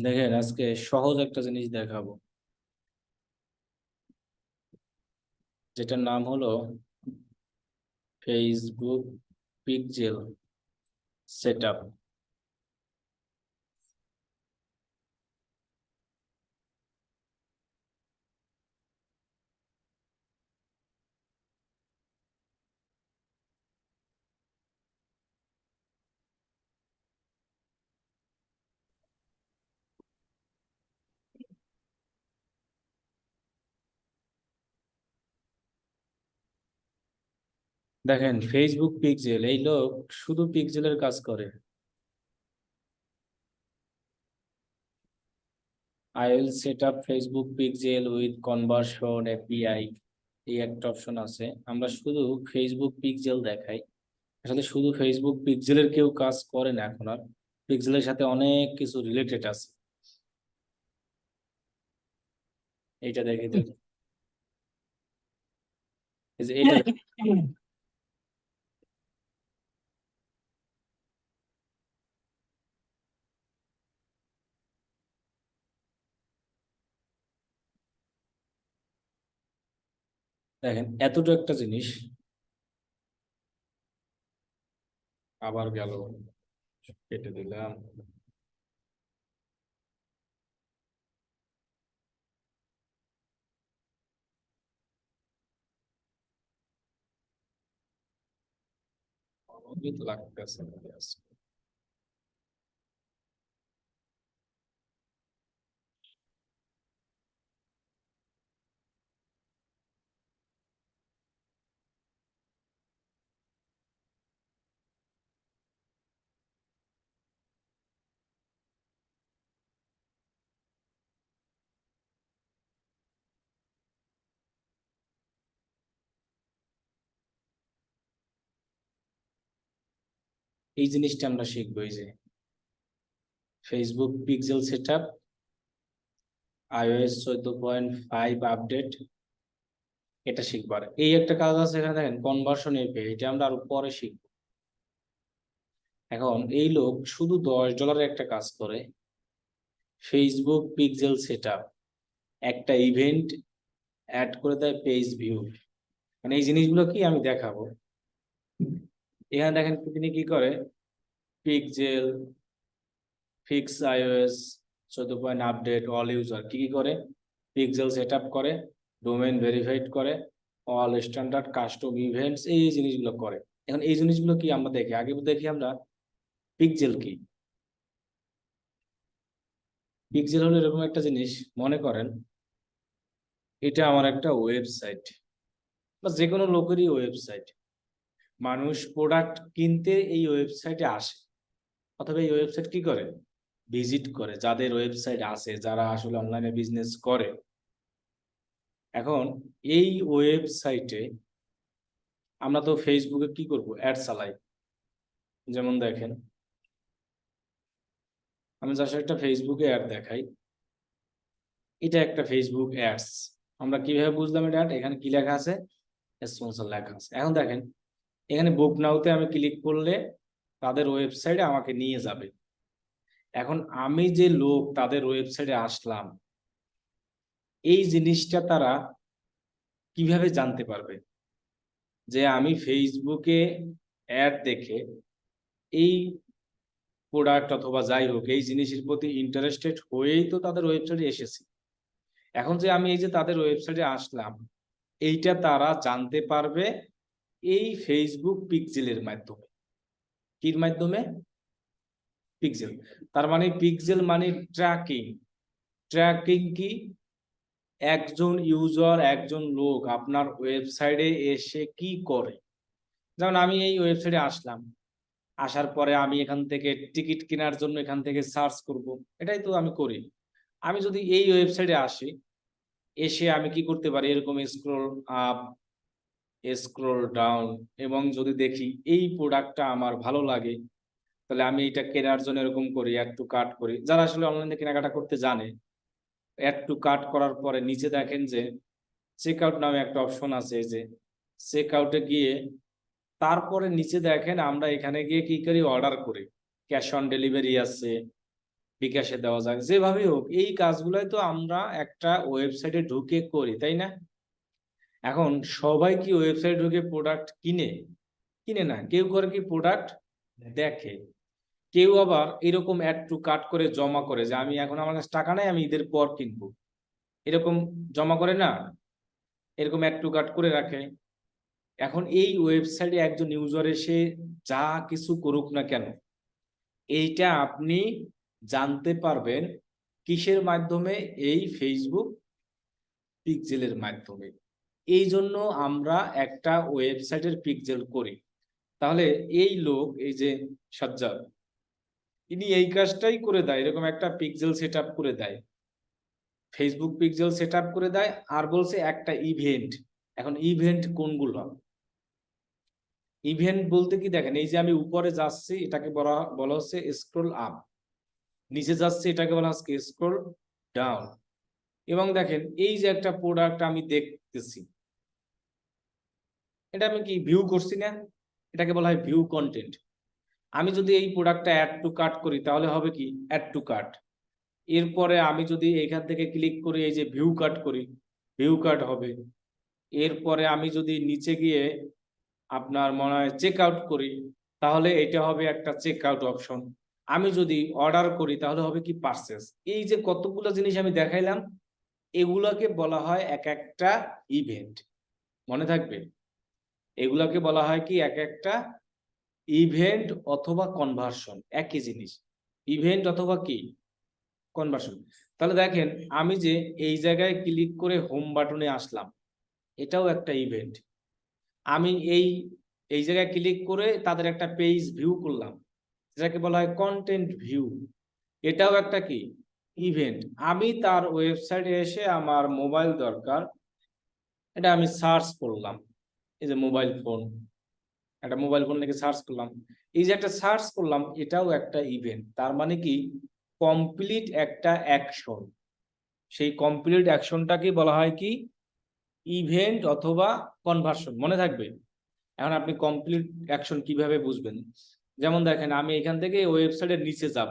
দেখেন আজকে সহজ একটা জিনিস দেখাবো, যেটার নাম হলো ফেসবুক পিক্সেল সেটআপ। দেখেন ফেসবুক পিক্সেল, এই লোক শুধু পিক্সেলের কাজ করে। I will set up Facebook pixel with conversion API, এই একটা অপশন আছে। আমরা শুধু ফেসবুক পিক্সেল দেখাই, আসলে শুধু ফেসবুক পিক্সেলের কেউ কাজ করে না এখন আর। পিক্সেলের সাথে অনেক কিছু রিলেটেড আছে। এইটা দেখে দেখ, এই যে এটা দেখেন এতটা একটা জিনিস। আবার গেল, কেটে দিলাম। অনেক লাগতেছে। এই জিনিসটা আমরা শিখবো, এই যে Facebook pixel setup, iOS 14.5 update, এটা শিখবার এই একটা কাজ আছে। এখানে দেখেন কনভার্সন এপে, এটা আমরা আরো পরে শিখবো। এখন এই লোক শুধু $10 একটা কাজ করে। ফেসবুক পিক্সেল সেটআপ, একটা ইভেন্ট অ্যাড করে দেয় পেজ ভিউ। মানে এই জিনিসগুলো কি আমি দেখাবো। এখানে দেখেন তিনি কি করে, pixel fix iOS 14 update all user কি কি করে, পিক্সেল সেট আপ করে, ডোমেইন ভেরিফাইড করে, অল স্ট্যান্ডার্ড কাস্টম ইভেন্টস, এই জিনিসগুলো করে। এখন এই জিনিসগুলো কি আমরা দেখি, আগে দেখি আমরা পিক্সেল কি। পিক্সেল হলো এরকম একটা জিনিস, মনে করেন এটা আমার একটা ওয়েবসাইট বা যে কোনো লোকেরই ওয়েবসাইট। মানুষ প্রোডাক্ট কিনতে এই ওয়েবসাইটে আসে, অথবা এই ওয়েবসাইট কি করে, ভিজিট করে। যাদের ওয়েবসাইট আছে, যারা আসলে অনলাইনে বিজনেস করে, এখন এই ওয়েবসাইটে আমরা তো ফেসবুকে কি করব, অ্যাড চালাই। যেমন দেখেন, আমি যার সাথে একটা ফেসবুকে অ্যাড দেখাই, এটা একটা ফেসবুক অ্যাডস। আমরা কিভাবে বুঝলাম এটা অ্যাড, এখানে কি লেখা আছে, স্পন্সর লেখা আছে। এখন দেখেন এখানে বুক নাওতে আমি ক্লিক করলে তাদের ওয়েবসাইটে আমাকে নিয়ে যাবে। এখন আমি যে লোক তাদের ওয়েবসাইটে আসলাম, এই জিনিসটা তারা কিভাবে জানতে পারবে যে আমি ফেসবুকে অ্যাড দেখে এই প্রোডাক্ট অথবা যাই হোক এই জিনিসের প্রতি ইন্টারেস্টেড হয়েই তো তাদের ওয়েবসাইটে এসেছি। এখন যে আমি এই যে তাদের ওয়েবসাইটে আসলাম, এইটা তারা জানতে পারবে এই ফেসবুক পিক্সেলের মাধ্যমে। কির মাধ্যমে, পিক্সেল। তার মানে পিক্সেল মানে ট্র্যাকিং। ট্র্যাকিং কি, একজন ইউজার, একজন লোক আপনার ওয়েবসাইটে এসে কি করে। যেমন আমি এই ওয়েবসাইটে আসলাম, আসার পরে আমি এখান থেকে টিকিট কেনার জন্য এখান থেকে সার্চ করব, এটাই তো আমি করি। আমি যদি এই ওয়েবসাইটে আসি, এসে আমি কি করতে পারি, এরকম স্ক্রল আপ, স্ক্রল ডাউন, এবং যদি দেখি এই প্রোডাক্টটা আমার ভালো লাগে, তাহলে আমি এটা কেনার জন্য এরকম করি, অ্যাড টু কার্ট করি। যারা আসলে অনলাইনে কেনাকাটা করতে জানে, অ্যাড টু কার্ট করার পরে নিচে দেখেন যে চেক আউট নামে একটা অপশন আছে। এই যে চেক আউটে গিয়ে তারপরে নিচে দেখেন আমরা এখানে গিয়ে কি করি, অর্ডার করি। ক্যাশ অন ডেলিভারি আছে, বিকাশে দেওয়া যায়, যেভাবেই হোক এই কাজগুলাই তো আমরা একটা ওয়েবসাইটে ঢুকে করি, তাই না? এখন সবাই কি ওয়েবসাইট ঢুকে প্রোডাক্ট কিনে? কিনে না, কেউ করে কি প্রোডাক্ট দেখে, কেউ আবার এরকম অ্যাড টু কার্ট করে জমা করে যে আমি এখন আমার কাছে টাকা নাই, আমি ঈদের পর কিনবো, এরকম জমা করে না, এরকম অ্যাড টু কার্ট করে রাখে। এখন এই ওয়েবসাইটে একজন ইউজার এসে যা কিছু করুক না কেন, এইটা আপনি জানতে পারবেন কিসের মাধ্যমে? এই ফেসবুক পিক্সেলের মাধ্যমে। এই জন্য আমরা একটা ওয়েবসাইটের পিক্সেল করি। তাহলে এই লোক, এই যে সাজ্জাদ, ইনি এই কাজটাই করে দেয়, এরকম একটা পিক্সেল সেট করে দেয়, ফেসবুক পিক্সেল সেট করে দেয়, আর বলছে একটা ইভেন্ট। এখন ইভেন্ট কোনগুলো? ইভেন্ট বলতে কি, দেখেন এই যে আমি উপরে যাচ্ছি এটাকে বলা বলা হচ্ছে স্ক্রল আপ, নিচে যাচ্ছে এটাকে বলা হচ্ছে স্ক্রল ডাউন। এবং দেখেন এই যে একটা প্রোডাক্ট আমি দেখতেছি, এটা আমি কি ভিউ করছি না, এটাকে বলা হয় ভিউ কন্টেন্ট। আমি যদি এই প্রোডাক্টটা অ্যাড টু কার্ট করি তাহলে হবে কি অ্যাড টু কার্ট। এরপরে আমি যদি এখান থেকে ক্লিক করি এই যে ভিউ কার্ট করি, ভিউ কার্ট হবে। এরপরে আমি যদি নিচে গিয়ে আপনার মনে হয় চেক আউট করি, তাহলে এটা হবে একটা চেক আউট অপশন। আমি যদি অর্ডার করি তাহলে হবে কি পারচেস। এই যে কতগুলো জিনিস আমি দেখাইলাম, এগুলাকে বলা হয় এক একটা ইভেন্ট। মনে থাকবে, এগুলাকে বলা হয় কি এক একটা ইভেন্ট অথবা কনভার্সন, একই জিনিস, ইভেন্ট অথবা কি কনভার্সন। তাহলে দেখেন আমি যে এই জায়গায় ক্লিক করে হোম বাটনে আসলাম, এটাও একটা ইভেন্ট। আমি এই এই জায়গায় ক্লিক করে তাদের একটা পেজ ভিউ করলাম, যেটাকে বলা হয় কন্টেন্ট ভিউ, এটাও একটা কি ইভেন্ট। আমি তার ওয়েবসাইটে এসে আমার মোবাইল দরকার, এটা আমি সার্চ করলাম, এই যে মোবাইল ফোন, একটা মোবাইল ফোন লিখে সার্চ করলাম, এই যে একটা সার্চ করলাম এটাও একটা ইভেন্ট। তার মানে কি কমপ্লিট একটা অ্যাকশন, সেই কমপ্লিট অ্যাকশনটাকে বলা হয় কি ইভেন্ট অথবা কনভার্সন। মনে থাকবে। এখন আপনি কমপ্লিট অ্যাকশন কিভাবে বুঝবেন? যেমন দেখেন আমি এখান থেকে ওয়েবসাইটের নিচে যাব,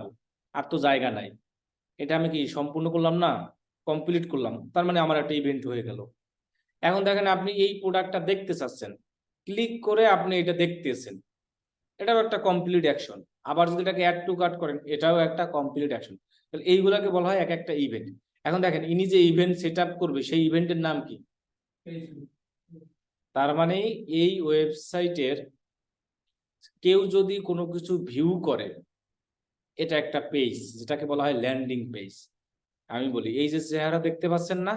আর তো জায়গা নাই, এটা আমি কি সম্পূর্ণ করলাম না, কমপ্লিট করলাম, তার মানে আমার একটা ইভেন্ট হয়ে গেল। এখন দেখেন আপনি এই প্রোডাক্টটা দেখতে চাচ্ছেন, ক্লিক করে আপনি এটা দেখতেছেন, এটাও একটা কমপ্লিট অ্যাকশন। আবার যদি এটাকে অ্যাড টু কার্ট করেন, এটাও একটা কমপ্লিট অ্যাকশন। তাহলে এইগুলাকে বলা হয় এক একটা ইভেন্ট। এখন দেখেন ইনি যে ইভেন্ট সেট করবে সেই ইভেন্টের নাম কি? তার মানে এই ওয়েবসাইটের কেউ যদি কোনো কিছু ভিউ করে, এটা একটা পেজ, যেটাকে বলা হয় ল্যান্ডিং পেজ। আমি বলি এই যে চেহারা দেখতে পাচ্ছেন না,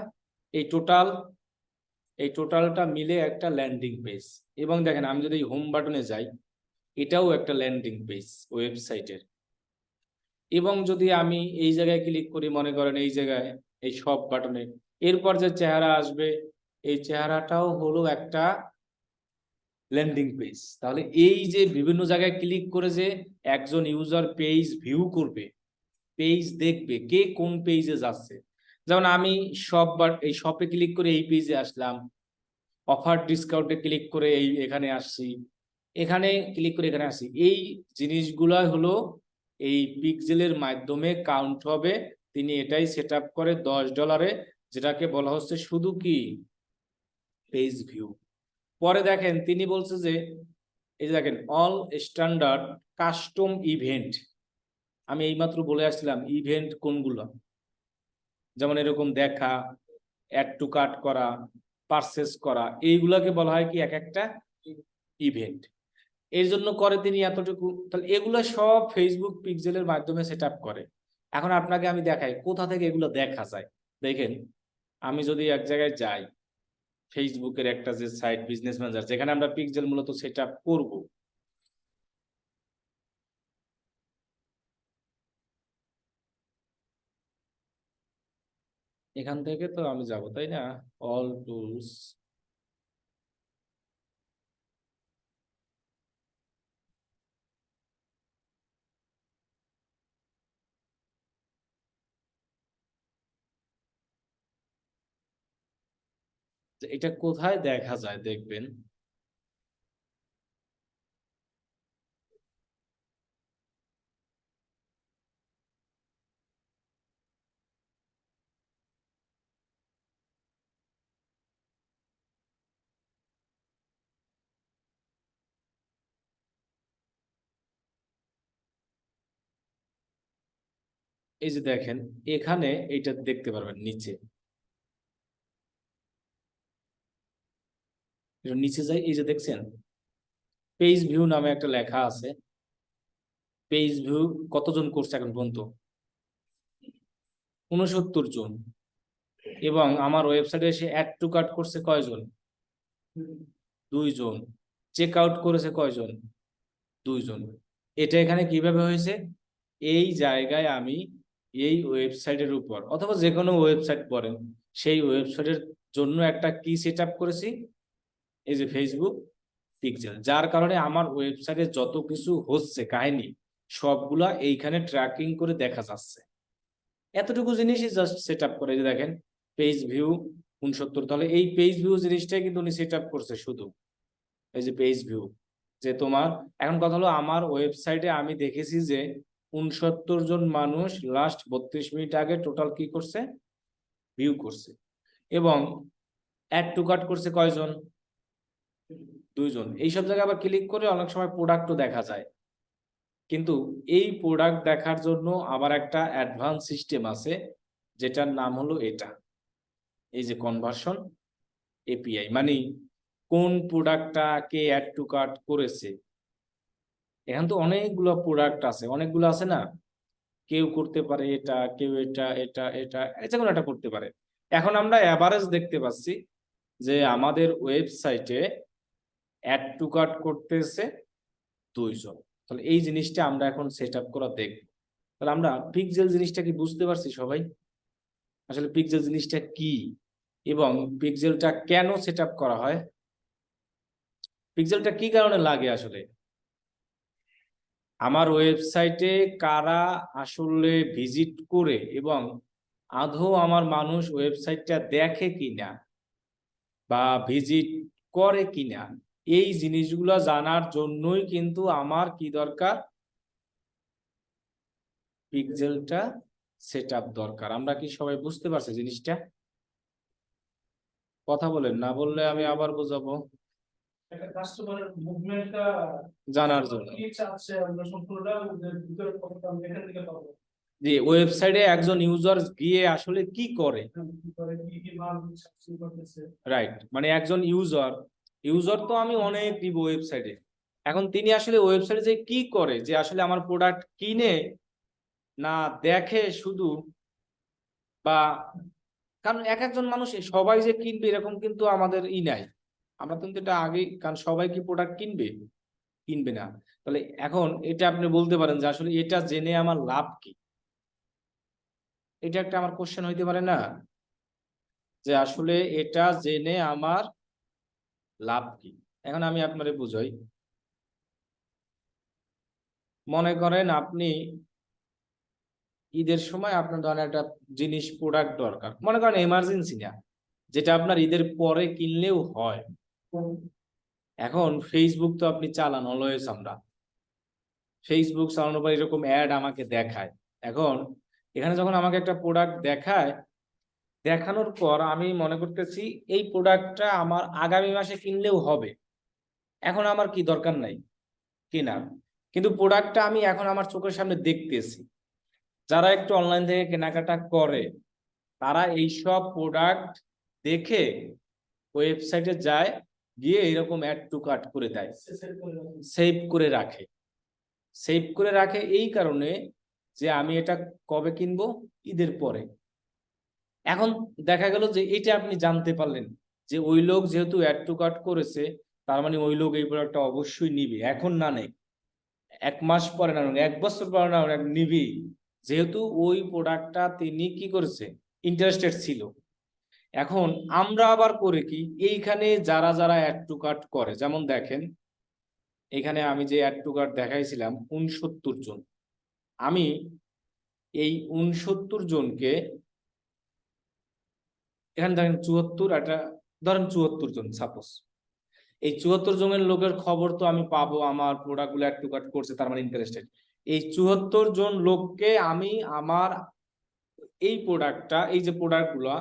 এই টোটাল, এই টোটালটা মিলে একটা ল্যান্ডিং পেজ। এবং দেখেন আমি যদি হোম বাটনে যাই, এটাও একটা ল্যান্ডিং পেজ ওয়েবসাইটের। এবং যদি আমি এই জায়গায় ক্লিক করি, মনে করেন এই জায়গায় এই সব বাটনে, এরপর যে চেহারা আসবে এই চেহারাটাও হলো একটা ল্যান্ডিং পেজ। তাহলে এই যে বিভিন্ন জায়গায় ক্লিক করে যে একজন ইউজার পেজ ভিউ করবে, পেজ দেখবে কে কোন পেজে যাচ্ছে। যেমন আমি শপ বা এই শপে ক্লিক করে এই পেজে আসলাম, অফার ডিসকাউন্টে ক্লিক করে এই এখানে আসছি, এখানে ক্লিক করে এখানে আসি, এই জিনিসগুলো হলো এই পিক্সেলের মাধ্যমে কাউন্ট হবে। তিনি এটাই সেট আপ করে $10, যেটাকে বলা হচ্ছে শুধু কি পেজ ভিউ। পরে দেখেন তিনি বলছে যে এই যে দেখেন অল স্ট্যান্ডার্ড কাস্টম ইভেন্ট, আমি এইমাত্র বলে আসছিলাম ইভেন্ট কোনগুলো, যেমন এরকম দেখা, অ্যাড টু কার্ট করা, পারচেস করা, এইগুলাকে বলা হয় কি এক একটা ইভেন্ট। এই জন্য করে তিনি এতটুকু। তাহলে এগুলো সব ফেসবুক পিক্সেলের মাধ্যমে সেট আপ করে। এখন আপনাকে আমি দেখাই কোথা থেকে এগুলো দেখা যায়। দেখেন আমি যদি এক জায়গায় যাই, ফেসবুকের একটা যে সাইট বিজনেস ম্যানেজার, যেখানে আমরা পিক্সেল মূলত সেট আপ করবো, এখান থেকে তো আমি যাব, তাই না? অল টুলস, এটা কোথায় দেখা যায় দেখবেন, এই যে দেখেন এখানে এইটা দেখতে পারবেন নিচে, নিচে যাই, এই যে দেখছেন পেজ ভিউ নামে একটা লেখা আছে। পেজ ভিউ কতজন করছে এখন পর্যন্ত? 69 জন। এবং আমার ওয়েবসাইটে এসে অ্যাড টু কার্ট করছে কয়জন? 2 জন। চেক আউট করেছে কয়জন? 2 জন। এটা এখানে কিভাবে হয়েছে? এই জায়গায় আমি এই ওয়েবসাইটের উপর অথবা যে কোনো ওয়েবসাইট পড়েন, সেই ওয়েবসাইটের জন্য একটা কি সেট আপ করেছি, এই যে ফেসবুক পিক্সেল, যার কারণে আমার ওয়েবসাইটে যত কিছু হচ্ছে কাহিনী সবগুলা এইখানে ট্র্যাকিং করে দেখা যাচ্ছে। এতটুকু জিনিসই জাস্ট সেট আপ করে। যে দেখেন পেজ ভিউ 69, তাহলে এই পেজ ভিউ জিনিসটাই কিন্তু উনি সেট আপ করছে শুধু। এই যে পেজ ভিউ, যে তোমার এখন কথা হলো আমার ওয়েবসাইটে আমি দেখেছি যে 69 জন মানুষ লাস্ট 32 মিনিট আগে টোটাল কি করছে, ভিউ করছে। এবং অ্যাড টু কার্ট করছে কয়জন? 2 জন। এইসব জায়গায় আবার ক্লিক করে অনেক সময় প্রোডাক্টও দেখা যায়, কিন্তু এই প্রোডাক্ট দেখার জন্য আবার একটা অ্যাডভান্স সিস্টেম আছে, যেটার নাম হলো এটা, এই যে কনভার্সন এপিআই। মানে কোন প্রোডাক্টটা কে অ্যাড টু কার্ট করেছে। এখন তো অনেকগুলো প্রোডাক্ট আছে, অনেকগুলো আছে না, কেউ করতে পারে এটা, কেউ এটা, এটা, এটা, যে কোনো একটা করতে পারে। এখন আমরা অ্যাভারেজ দেখতে পাচ্ছি যে আমাদের ওয়েবসাইটে অ্যাড টু কার্ট করতেছে 2 জন। তাহলে এই জিনিসটা আমরা এখন সেট আপ করা দেখব। তাহলে আমরা পিক্সেল জিনিসটা কি বুঝতে পারছি সবাই? আসলে পিক্সেল জিনিসটা কি এবং পিক্সেলটা কেন সেট আপ করা হয়, পিক্সেলটা কি কারণে লাগে আসলে, আমার ওয়েবসাইটে কারা আসলে ভিজিট করে এবং আদৌ আমার মানুষ ওয়েবসাইটটা দেখে কিনা বা ভিজিট করে কিনা, এই জিনিসগুলো জানার জন্যই কিন্তু আমার কি দরকার, পিক্সেলটা সেট আপ দরকার। আমরা কি সবাই বুঝতে পারছি জিনিসটা? কথা বলেন, না বললে আমি আবার বোঝাবো। একটা কাস্টমারের মুভমেন্টটা জানার জন্য কি চাচ্ছে আমরা সম্পূর্ণটা ওদের ভিতরে কতটা আমরা এখান থেকে পাবো, যে ওয়েবসাইটে একজন ইউজার গিয়ে আসলে কি করে। কি করে কি মাল চাচ্ছে করতেছে। রাইট, মানে একজন ইউজার, ইউজার তো আমি অনেক দিব ওয়েবসাইটে, এখন তিনি আসলে ওয়েবসাইটে যে কি করে, যে আসলে আমার প্রোডাক্ট কিনে না দেখে শুধু, বা কারণ এক একজন মানুষ সবাই যে কিনবে এরকম কিন্তু আমাদের নাই। আমরা কিন্তু এটা আগেই, কারণ সবাই কি প্রোডাক্ট কিনবে? কিনবে না। তাহলে এখন এটা আপনি বলতে পারেন যে আসলে এটা জেনে আমার লাভ কি, এটা একটা আমার কোশ্চেন হইতে পারে না, যে আসলে এটা জেনে আমার লাভ কি। এখন আমি আপনারে বুঝাই। মনে করেন আপনি ঈদের সময় আপনার ধরেন একটা জিনিস প্রোডাক্ট দরকার, মনে করেন এমার্জেন্সি না, যেটা আপনার ঈদের পরে কিনলেও হয়। এখন ফেসবুক তো আপনি চালান অলওয়েজ, আমরা ফেসবুক চালানোর পর এরকম অ্যাড আমাকে দেখায়। এখন এখানে যখন আমাকে একটা প্রোডাক্ট দেখায়, দেখানোর পর আমি মনে করতেছি এই প্রোডাক্টটা আমার আগামী মাসে কিনলেও হবে, এখন আমার কি দরকার নাই কেনার, কিন্তু প্রোডাক্টটা আমি এখন আমার চোখের সামনে দেখতেছি। যারা একটু অনলাইন থেকে কেনাকাটা করে তারা এইসব প্রোডাক্ট দেখে ওয়েবসাইটে যায়, গিয়ে এরকম অ্যাড টু কার্ট করে দেয়, সেভ করে রাখে। সেভ করে রাখে এই কারণে যে আমি এটা কবে কিনবো, ঈদের পরে। এখন দেখা গেল যে এটা আপনি জানতে পারলেন যে ওই লোক যেহেতু অ্যাড টু কার্ট করেছে, তার মানে ওই লোক এই প্রোডাক্টটা অবশ্যই নিবে, এখন না নেই, 1 মাস পরে না, 1 বছর পরে না, নিবি, যেহেতু ওই প্রোডাক্টটা তিনি কি করেছে, ইন্টারেস্টেড ছিল। এখন আমরা আবার করে কি, এইখানে যারা যারা অ্যাড টু কার্ট করে, যেমন দেখেন এখানে আমি যে অ্যাড টু কার্ট দেখাইছিলাম 69 জন, আমি এই 69 জনকে, এখানে দেখেন 74, একটা ধরেন 74 জন সাপোজ, এই 74 জনের লোকের খবর তো আমি পাবো, আমার প্রোডাক্ট গুলো অ্যাড টু কার্ট করছে, তার মানে ইন্টারেস্টেড। এই 74 জন লোককে আমি আমার এই প্রোডাক্টটা, এই যে প্রোডাক্ট গুলা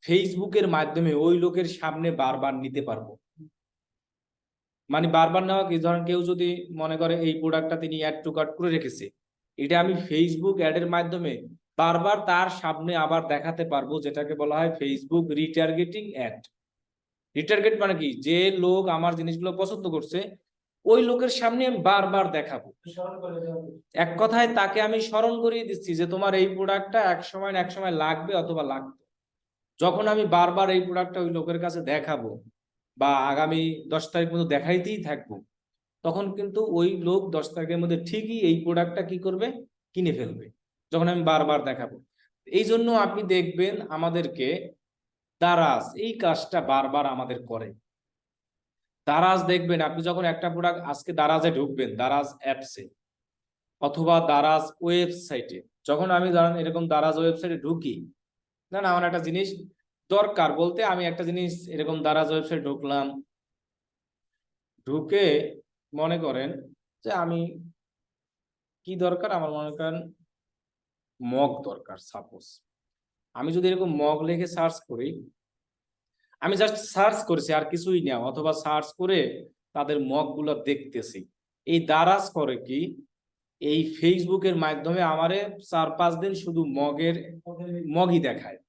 ফেসবুকের মাধ্যমে ওই লোকের সামনে বারবার নিতে পারবো। মানে বারবার নেওয়া কি, ধরেন কেউ যদি মনে করে এই প্রোডাক্টটা তিনি অ্যাড টু কার্ট করে রেখেছে, এটা আমি ফেসবুক অ্যাডের মাধ্যমে বারবার তার সামনে আবার দেখাতে পারবো, যেটাকে বলা হয় ফেসবুক রিটার্গেটিং অ্যাড। রিটার্গেট মানে কি, যে লোক আমার জিনিসগুলো পছন্দ করছে ওই লোকের সামনে আমি বারবার দেখাবো। এক কথায় তাকে আমি স্মরণ করিয়ে দিচ্ছি যে তোমার এই প্রোডাক্টটা এক সময় না এক সময় লাগবে অথবা লাগবে। যখন আমি বারবার এই প্রোডাক্টটা ওই লোকের কাছে দেখাবো বা আগামী 10 তারিখ পর্যন্ত দেখাইতেই থাকবো, তখন কিন্তু ওই লোক 10 তারিখের মধ্যে ঠিকই এই প্রোডাক্টটা কি করবে, কিনে ফেলবে, যখন আমি বারবার দেখাবো। এই জন্য আপনি দেখবেন আমাদেরকে দারাজ এই কাজটা বারবার আমাদের করে। দারাজ দেখবেন আপনি যখন একটা প্রোডাক্ট আজকে দারাজে ঢুকবেন, দারাজ অ্যাপসে অথবা দারাজ ওয়েবসাইটে, যখন আমি ধরেন এরকম দারাজ ওয়েবসাইটে ঢুকি, না না আমার একটা জিনিস দরকার বলতে আমি একটা জিনিস এরকম দারাজ ওয়েবসাইট ঢুকলাম, ঢুকে মনে করেন যে আমি কি দরকার, আমার মনে করেন মগ দরকার, সাপোজ আমি যদি এরকম মগ লিখে সার্চ করি, আমি জাস্ট সার্চ করেছি আর কিছুই না, অথবা সার্চ করে তাদের মগ গুলো দেখতেছি। এই দারাজ করে কি, এই ফেসবুকের মাধ্যমে আমারে 4-5 দিন শুধু মগই দেখায়।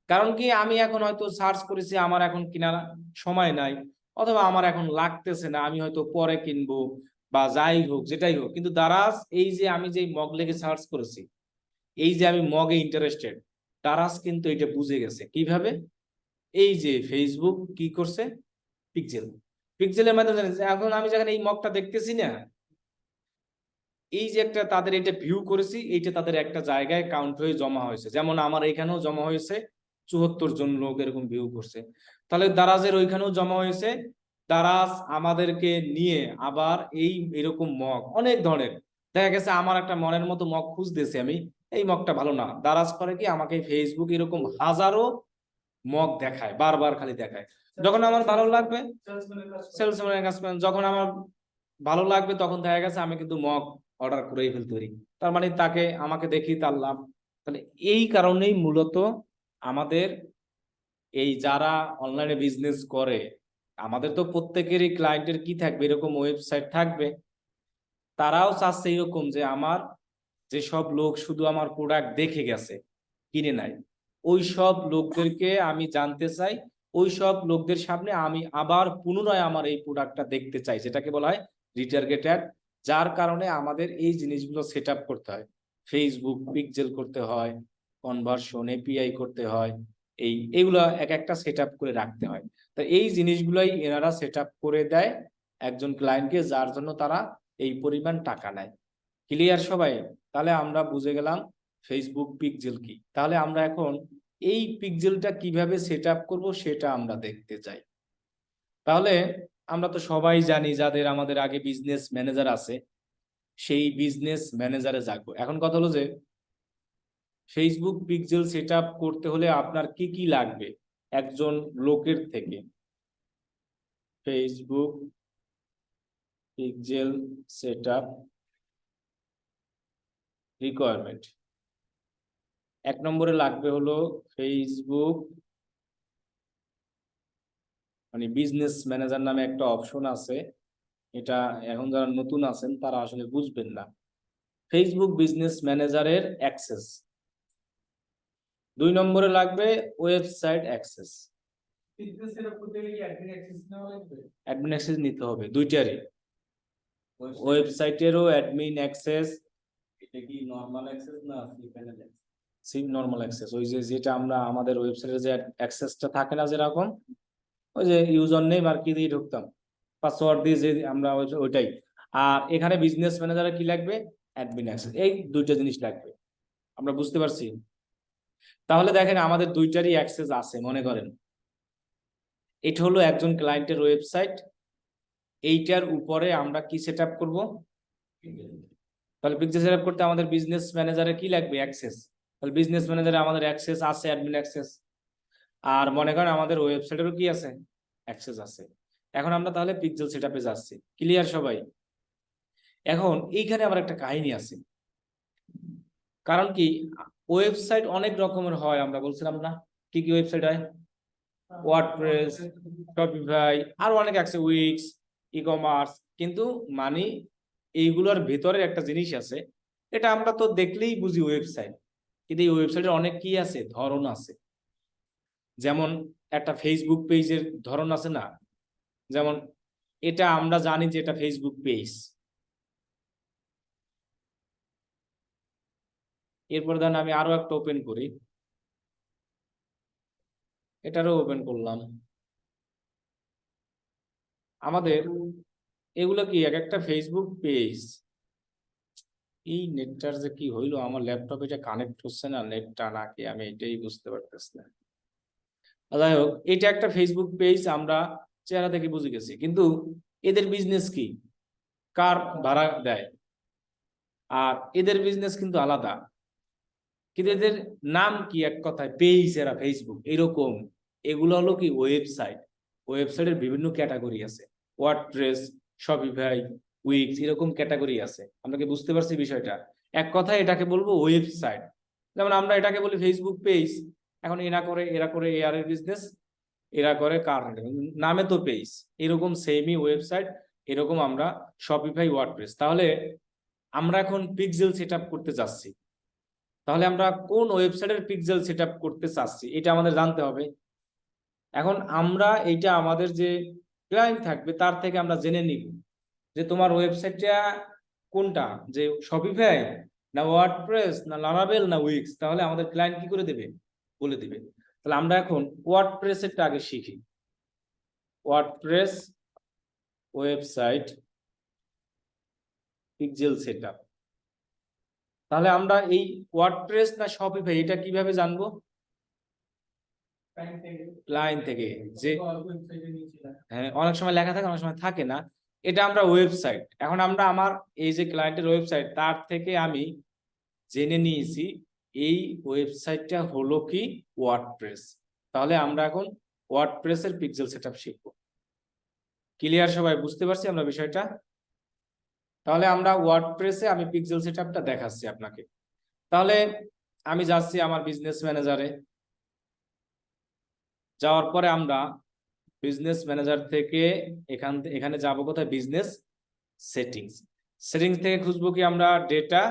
কারণ কি, আমি এখন হয়তো সার্চ করেছি, আমার এখন কেনার সময় নাই, অথবা আমার এখন লাগতেছে না, আমি হয়তো পরে কিনবো বা যাই হোক যেটাই হোক, কিন্তু দারাজ এই যে আমি যে মগ লিখে সার্চ করেছি, এই যে আমি মগে ইন্টারেস্টেড, দারাজ কিন্তু এটা বুঝে গেছে। কিভাবে? এই যে ফেসবুক কি করছে, পিক্সেলের মাধ্যমে এখন আমি যখন এই মগটা দেখতেছি না, এই যে একটা তাদের এটা ভিউ করেছি, এইটা তাদের একটা জায়গায় কাউন্ট হয়ে জমা হয়েছে। যেমন আমার এখানেও জমা হয়েছে 74 জন লোক এরকম ভিউ করছে, তাহলে দারাজের ওইখানেও জমা হয়েছে। দারাজ আমাদেরকে নিয়ে আবার এই এরকম মগ অনেক ধরনের দেখা গেছে, আমার একটা মনের মতো মগ খুঁজতেছি আমি, এই মগটা ভালো না, দারাজ করে কি আমাকে ফেসবুক এরকম হাজারো মগ দেখায়, বারবার খালি দেখায়। যখন আমার ভালো লাগবে, সেলসম্যানের কাজ করেন, যখন আমার ভালো লাগবে তখন দেখা গেছে আমি কিন্তু মগ অর্ডার করেই ফেলতে পারি। তার মানে তাকে আমাকে দেখি তার লাভ। তাহলে এই কারণেই মূলত আমাদের এই যারা অনলাইনে বিজনেস করে, আমাদের তো প্রত্যেকেরই ক্লায়েন্টের কি থাকবে, এরকম ওয়েবসাইট থাকবে। তারাও চাচ্ছে এরকম যে আমার যেসব লোক শুধু আমার প্রোডাক্ট দেখে গেছে, কিনে নাই, ওই সব লোকদেরকে আমি জানতে চাই, ওই সব লোকদের সামনে আমি আবার পুনরায় আমার এই প্রোডাক্টটা দেখতে চাই, যেটাকে বলা হয় রিটার্গেটেড। যার কারণে আমাদের এই জিনিসগুলো সেট আপ করতে হয়, ফেসবুক পিক্সেল করতে হয়, কনভার্সন এপিআই করতে হয়, এইগুলো এক একটা সেট আপ করে রাখতে হয়। তো এই জিনিসগুলোই এনারা সেট আপ করে দেয় একজন ক্লায়েন্টকে, যার জন্য তারা এই পরিমাণ টাকা নেয়। ক্লিয়ার সবাই? তাহলে আমরা বুঝে গেলাম ফেসবুক পিক্সেল কি। তাহলে আমরা এখন এই পিক্সেলটা কিভাবে সেট আপ করবো সেটা আমরা দেখতে চাই। তাহলে আমরা তো সবাই জানি, যাদের আমাদের আগে বিজনেস ম্যানেজার আছে, সেই বিজনেস ম্যানেজারে যাবো। এখন কথা হলো যে ফেসবুক পিক্সেল সেট আপ করতে হলে আপনার কি কি লাগবে একজন লোকের থেকে। Facebook pixel set up requirement, 1 নম্বরে লাগবে হলো ফেসবুক মানে বিজনেস ম্যানেজার নামে একটা অপশন আছে, এটা এখন যারা নতুন আছেন তারা আসলে বুঝবেন না। ফেসবুক বিজনেস ম্যানেজারের অ্যাক্সেস। 2 নম্বরে লাগবে ওয়েবসাইট অ্যাক্সেস। অ্যাডমিন অ্যাক্সেস নিতে হবে দুইটারই, ওয়েবসাইটেরও অ্যাডমিন অ্যাক্সেস। এটা কি নরমাল অ্যাক্সেস না ফ্রি প্যানেল অ্যাক্সেস? সিম নরমাল অ্যাক্সেস, ওই যে যেটা আমরা আমাদের ওয়েবসাইটে যে অ্যাক্সেসটা থাকে না যেরকম, ওই যে ইউজার নেম আর কি দিয়ে ঢুকতাম, পাসওয়ার্ড দিয়ে যে আমরা ওইটাই। আর এখানে বিজনেস ম্যানেজারে কি লাগবে, অ্যাডমিন অ্যাক্সেস। এই দুইটা জিনিস লাগবে, আমরা বুঝতে পারছি? তাহলে দেখেন আমাদের দুইটারই অ্যাক্সেস আছে। মনে করেন এটা হলো একজন ক্লায়েন্টের ওয়েবসাইট, এইটার উপরে আমরা কি সেট আপ করবো, তাহলে পিক্সেল সেট আপ করতে আমাদের বিজনেস ম্যানেজারে কি লাগবে, অ্যাক্সেস। তাহলে বিজনেস ম্যানেজারে আমাদের অ্যাক্সেস আছে, অ্যাডমিন অ্যাক্সেস। আর মনে করেন আমাদের ওয়েবসাইটেরও কি আছে, অ্যাক্সেস আছে। এখন আমরা তাহলে পিক্সেল সেট আপে যাচ্ছি। ক্লিয়ার সবাই? এখন এইখানে আবার একটা কাহিনী আছে, কারণ কি ওয়েবসাইট অনেক রকমের হয়, আমরা বলছিলাম না কি কি ওয়েবসাইট হয়, ওয়ার্ডপ্রেস, শপিফাই, আরো অনেক আছে, উইক্স, ই কমার্স। কিন্তু মানে এইগুলোর ভেতরে একটা জিনিস আছে, এটা আমরা তো দেখলেই বুঝি ওয়েবসাইট, কিন্তু এই ওয়েবসাইটের অনেক কি আছে, ধরন আছে। যেমন একটা ফেসবুক পেজের ধরন আছে না, যেমন এটা আমরা জানি যে এটা ফেসবুক পেজ। এরপর ধরেন আমি আরো একটা ওপেন করি, এটারও ওপেন করলাম। আমাদের এগুলো কি এক একটা ফেসবুক পেজ। এই নেটটার যে কি হইলো, আমার ল্যাপটপে এটা কানেক্ট হচ্ছে না নেটটা নাকি, আমি এটাই বুঝতে পারতেছি না। যাই হোক, এটা একটা ফেসবুক পেজ, আমরা চেহারা থেকে বুঝে গেছি, কিন্তু এদের বিজনেস কি, কার ভাড়া দেয়, আর এদের বিজনেস কিন্তু আলাদা। কিন্তু এদের নাম কি, এক কথায় পেজ, এরা ফেসবুক এরকম। এগুলো হলো কি ওয়েবসাইট। ওয়েবসাইটের বিভিন্ন ক্যাটাগরি আছে, ওয়ার্ডপ্রেস, শপিফাই, উইক্স, এরকম ক্যাটাগরি আছে। আমরা কি বুঝতে পারছি বিষয়টা? এক কথায় এটাকে বলবো ওয়েবসাইট। যেমন আমরা এটাকে বলি ফেসবুক পেজ, এখন এরা করে এআর এর বিজনেস, এরা করে কার, নামে তো পেজ, এরকম সেমই ওয়েবসাইট। এরকম আমরা শপিফাই, ওয়ার্ডপ্রেস। তাহলে আমরা এখন পিক্সেল সেটআপ করতে যাচ্ছি, তাহলে আমরা কোন ওয়েবসাইটের পিক্সেল সেটআপ করতে চাচ্ছি এটা আমাদের জানতে হবে। এখন আমরা এইটা আমাদের যে ক্লায়েন্ট থাকবে তার থেকে আমরা জেনে নিব যে তোমার ওয়েবসাইটটা কোনটা, যে শপিফাই না ওয়ার্ডপ্রেস না লারাভেল না উইক্স। তাহলে আমাদের ক্লায়েন্ট কি করে দেবে, বলে দিবে। তাহলে আমরা এখন ওয়ার্ডপ্রেসেরটা আগে শিখি। WordPress website pixel setup. তাহলে আমরা এই ওয়ার্ডপ্রেস না শপিফাই এটা কিভাবে জানবো? ক্লায়েন্ট থেকে, যে হ্যাঁ অনেক সময় লেখা থাকে, অনেক সময় থাকে না। এটা আমরা ওয়েবসাইট, এখন আমরা আমার এই যে ক্লায়েন্টের ওয়েবসাইট তার থেকে আমি জেনে নিয়েছি এই ওয়েবসাইটটা হলো কি ওয়ার্ডপ্রেস। তাহলে আমরা এখন ওয়ার্ডপ্রেসের পিক্সেল সেটআপ শিখবো। ক্লিয়ার সবাই? বুঝতে পারছি আমরা বিষয়টা? তাহলে আমরা ওয়ার্ডপ্রেসে আমি পিক্সেল সেটআপটা দেখাচ্ছি আপনাকে। তাহলে আমি যাচ্ছি আমার বিজনেস ম্যানেজারে, যাওয়ার পরে আমরা বিজনেস ম্যানেজার থেকে এখানে যাব কোথায়, বিজনেস সেটিংস। সেটিংস থেকে খুঁজবো কি আমরা ডেটা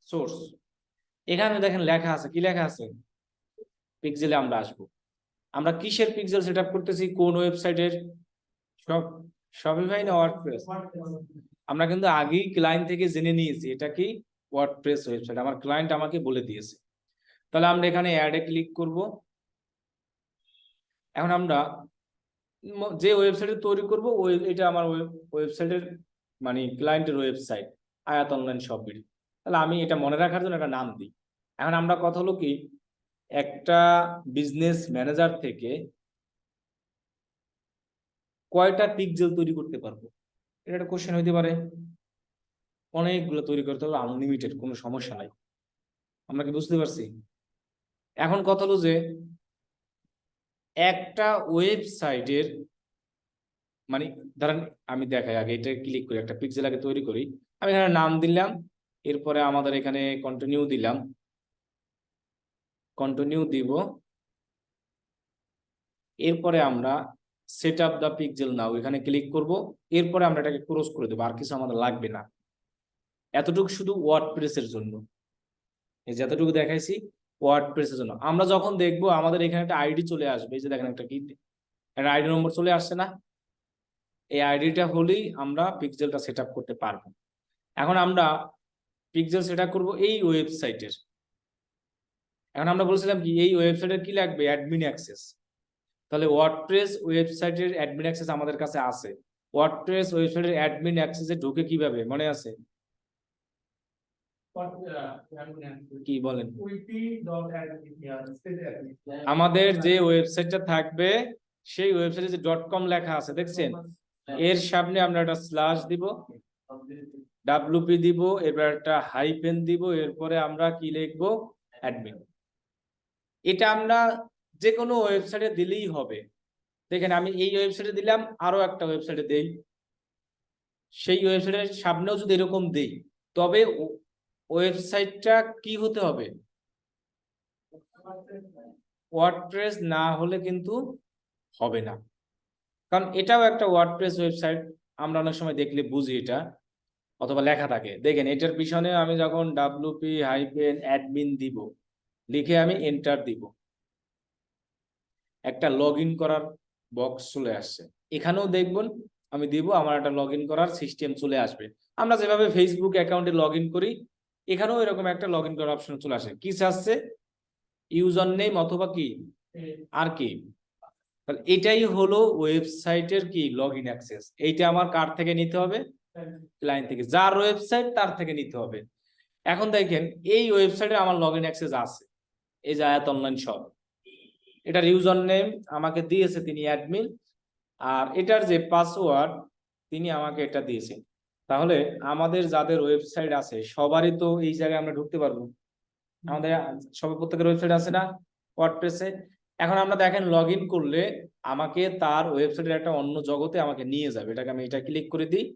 সোর্স। এখানে দেখেন লেখা আছে, কি লেখা আছে, পিক্সেলে আমরা আসবো। আমরা কিসের পিক্সেল সেটআপ করতেছি, কোন ওয়েবসাইটের, সব শপিফাই না ওয়ার্ডপ্রেস? আমরা কিন্তু আগেই ক্লায়েন্ট থেকে জেনে নিয়েছি এটা কি ওয়ার্ডপ্রেস ওয়েবসাইট, আমার ক্লায়েন্ট আমাকে বলে দিয়েছে। তাহলে আমরা এখানে অ্যাডে ক্লিক করব। এখন আমরা যে ওয়েবসাইট তৈরি করব এটা আমার ওয়েবসাইটের মানে ক্লায়েন্টের ওয়েবসাইট, আয়াত অনলাইন শপিং। তাহলে আমি এটা মনে রাখার জন্য একটা নাম দিই। এখন আমরা কথা হলো কি, একটা বিজনেস ম্যানেজার থেকে কয়টা পিক্সেল তৈরি করতে পারবো, এটা একটা কোশ্চেন হইতে পারে। অনেকগুলো তৈরি করতে হবে, আনলিমিটেড, কোনো সমস্যা নাই। আমরা কি বুঝতে পারছি? এখন কথা হলো যে একটা ওয়েবসাইটের মানে ধরেন আমি দেখাই, আগে এটা ক্লিক করি, একটা পিক্সেল আগে তৈরি করি। আমি এখানে নাম দিলাম, এরপরে আমাদের এখানে কন্টিনিউ দিলাম, কন্টিনিউ দিব। এরপরে আমরা সেট আপ দ্য পিক্সেল নাও এখানে ক্লিক করব। এরপরে আমরা এটাকে ক্লোজ করে দেবো, আর কিছু আমাদের লাগবে না। এতটুকু শুধু ওয়ার্ডপ্রেসের জন্য, এই যতটুকু দেখাইছি ওয়ার্ডপ্রেসের জন্য। আমরা যখন দেখবো আমাদের এখানে একটা আইডি চলে আসবে, এই যে দেখেন একটা কি, একটা আইডি নম্বর চলে আসছে না, এই আইডিটা হলেই আমরা পিক্সেলটা সেট আপ করতে পারবো। এখন আমরা পিক্সেল সেট আপ করবো এই ওয়েবসাইটের। এখন আমরা বলছিলাম কি এই ওয়েবসাইটের কি লাগবে, অ্যাডমিন অ্যাক্সেস। তাহলে ওয়ার্ডপ্রেস ওয়েবসাইটের অ্যাডমিন অ্যাক্সেস আমাদের কাছে আছে। ওয়ার্ডপ্রেস ওয়েবসাইটের অ্যাডমিন অ্যাক্সেসে ঢুকে কিভাবে, মনে আছে? কি বলেন? আমাদের যে ওয়েবসাইটটা থাকবে সেই ওয়েবসাইটে যে .com লেখা আছে দেখছেন, এর সামনে আমরা একটা স্ল্যাশ দিব, WP দিব, এরপর একটা হাইফেন দিব, এরপরে আমরা কি লিখবো, অ্যাডমিন। এটা আমরা যে কোনো ওয়েবসাইটে দিলেই হবে। দেখেন আমি এই ওয়েবসাইটে দিলাম, আরো একটা ওয়েবসাইটে দেই, সেই ওয়েবসাইটের সামনেও যদি এরকম দেই, তবে ওয়েবসাইটটা কি হতে হবে, ওয়ার্ডপ্রেস না হলে কিন্তু হবে না। কারণ এটাও একটা ওয়ার্ডপ্রেস ওয়েবসাইট, আমরা অনেক সময় দেখলে বুঝি এটা। অথবা লেখা থাকে, দেখেন এটার পিছনে আমি যখন wp-admin দিব, লিখে আমি এন্টার দিব, একটা লগ ইন করার বক্স চলে আসছে। এখানেও দেখবেন আমি দিব, আমার একটা লগ ইন করার সিস্টেম চলে আসবে। আমরা যেভাবে ফেসবুক অ্যাকাউন্টে লগ ইন করি, এখানেও এরকম একটা লগ ইন করার অপশন চলে আসে। কি চাচ্ছে? ইউজার নেম অথবা কি আর কি। তাহলে এটাই হলো ওয়েবসাইটের কি লগ ইন অ্যাক্সেস। এইটা আমার কার থেকে নিতে হবে? ক্লায়েন্ট থেকে, যার ওয়েবসাইট তার থেকে নিতে হবে। এখন দেখেন এই ওয়েবসাইটে আমার লগ ইন অ্যাক্সেস আছে, এই যে আয়াত অনলাইন শপ, এটার ইউজার নেম আমাকে দিয়েছে তিনি অ্যাডমিন, আর এটার যে পাসওয়ার্ড তিনি আমাকে এটা দিয়েছেন। তাহলে আমাদের যাদের ওয়েবসাইট আছে সবারই তো এই জায়গায় আমরা ঢুকতে পারবো। আমাদের সবার প্রত্যেকের ওয়েবসাইট আছে না ওয়ার্ডপ্রেসে? এখন আমরা দেখেন লগ ইন করলে আমাকে তার ওয়েবসাইটের একটা অন্য জগতে আমাকে নিয়ে যাবে। এটাকে আমি এটা ক্লিক করে দিই,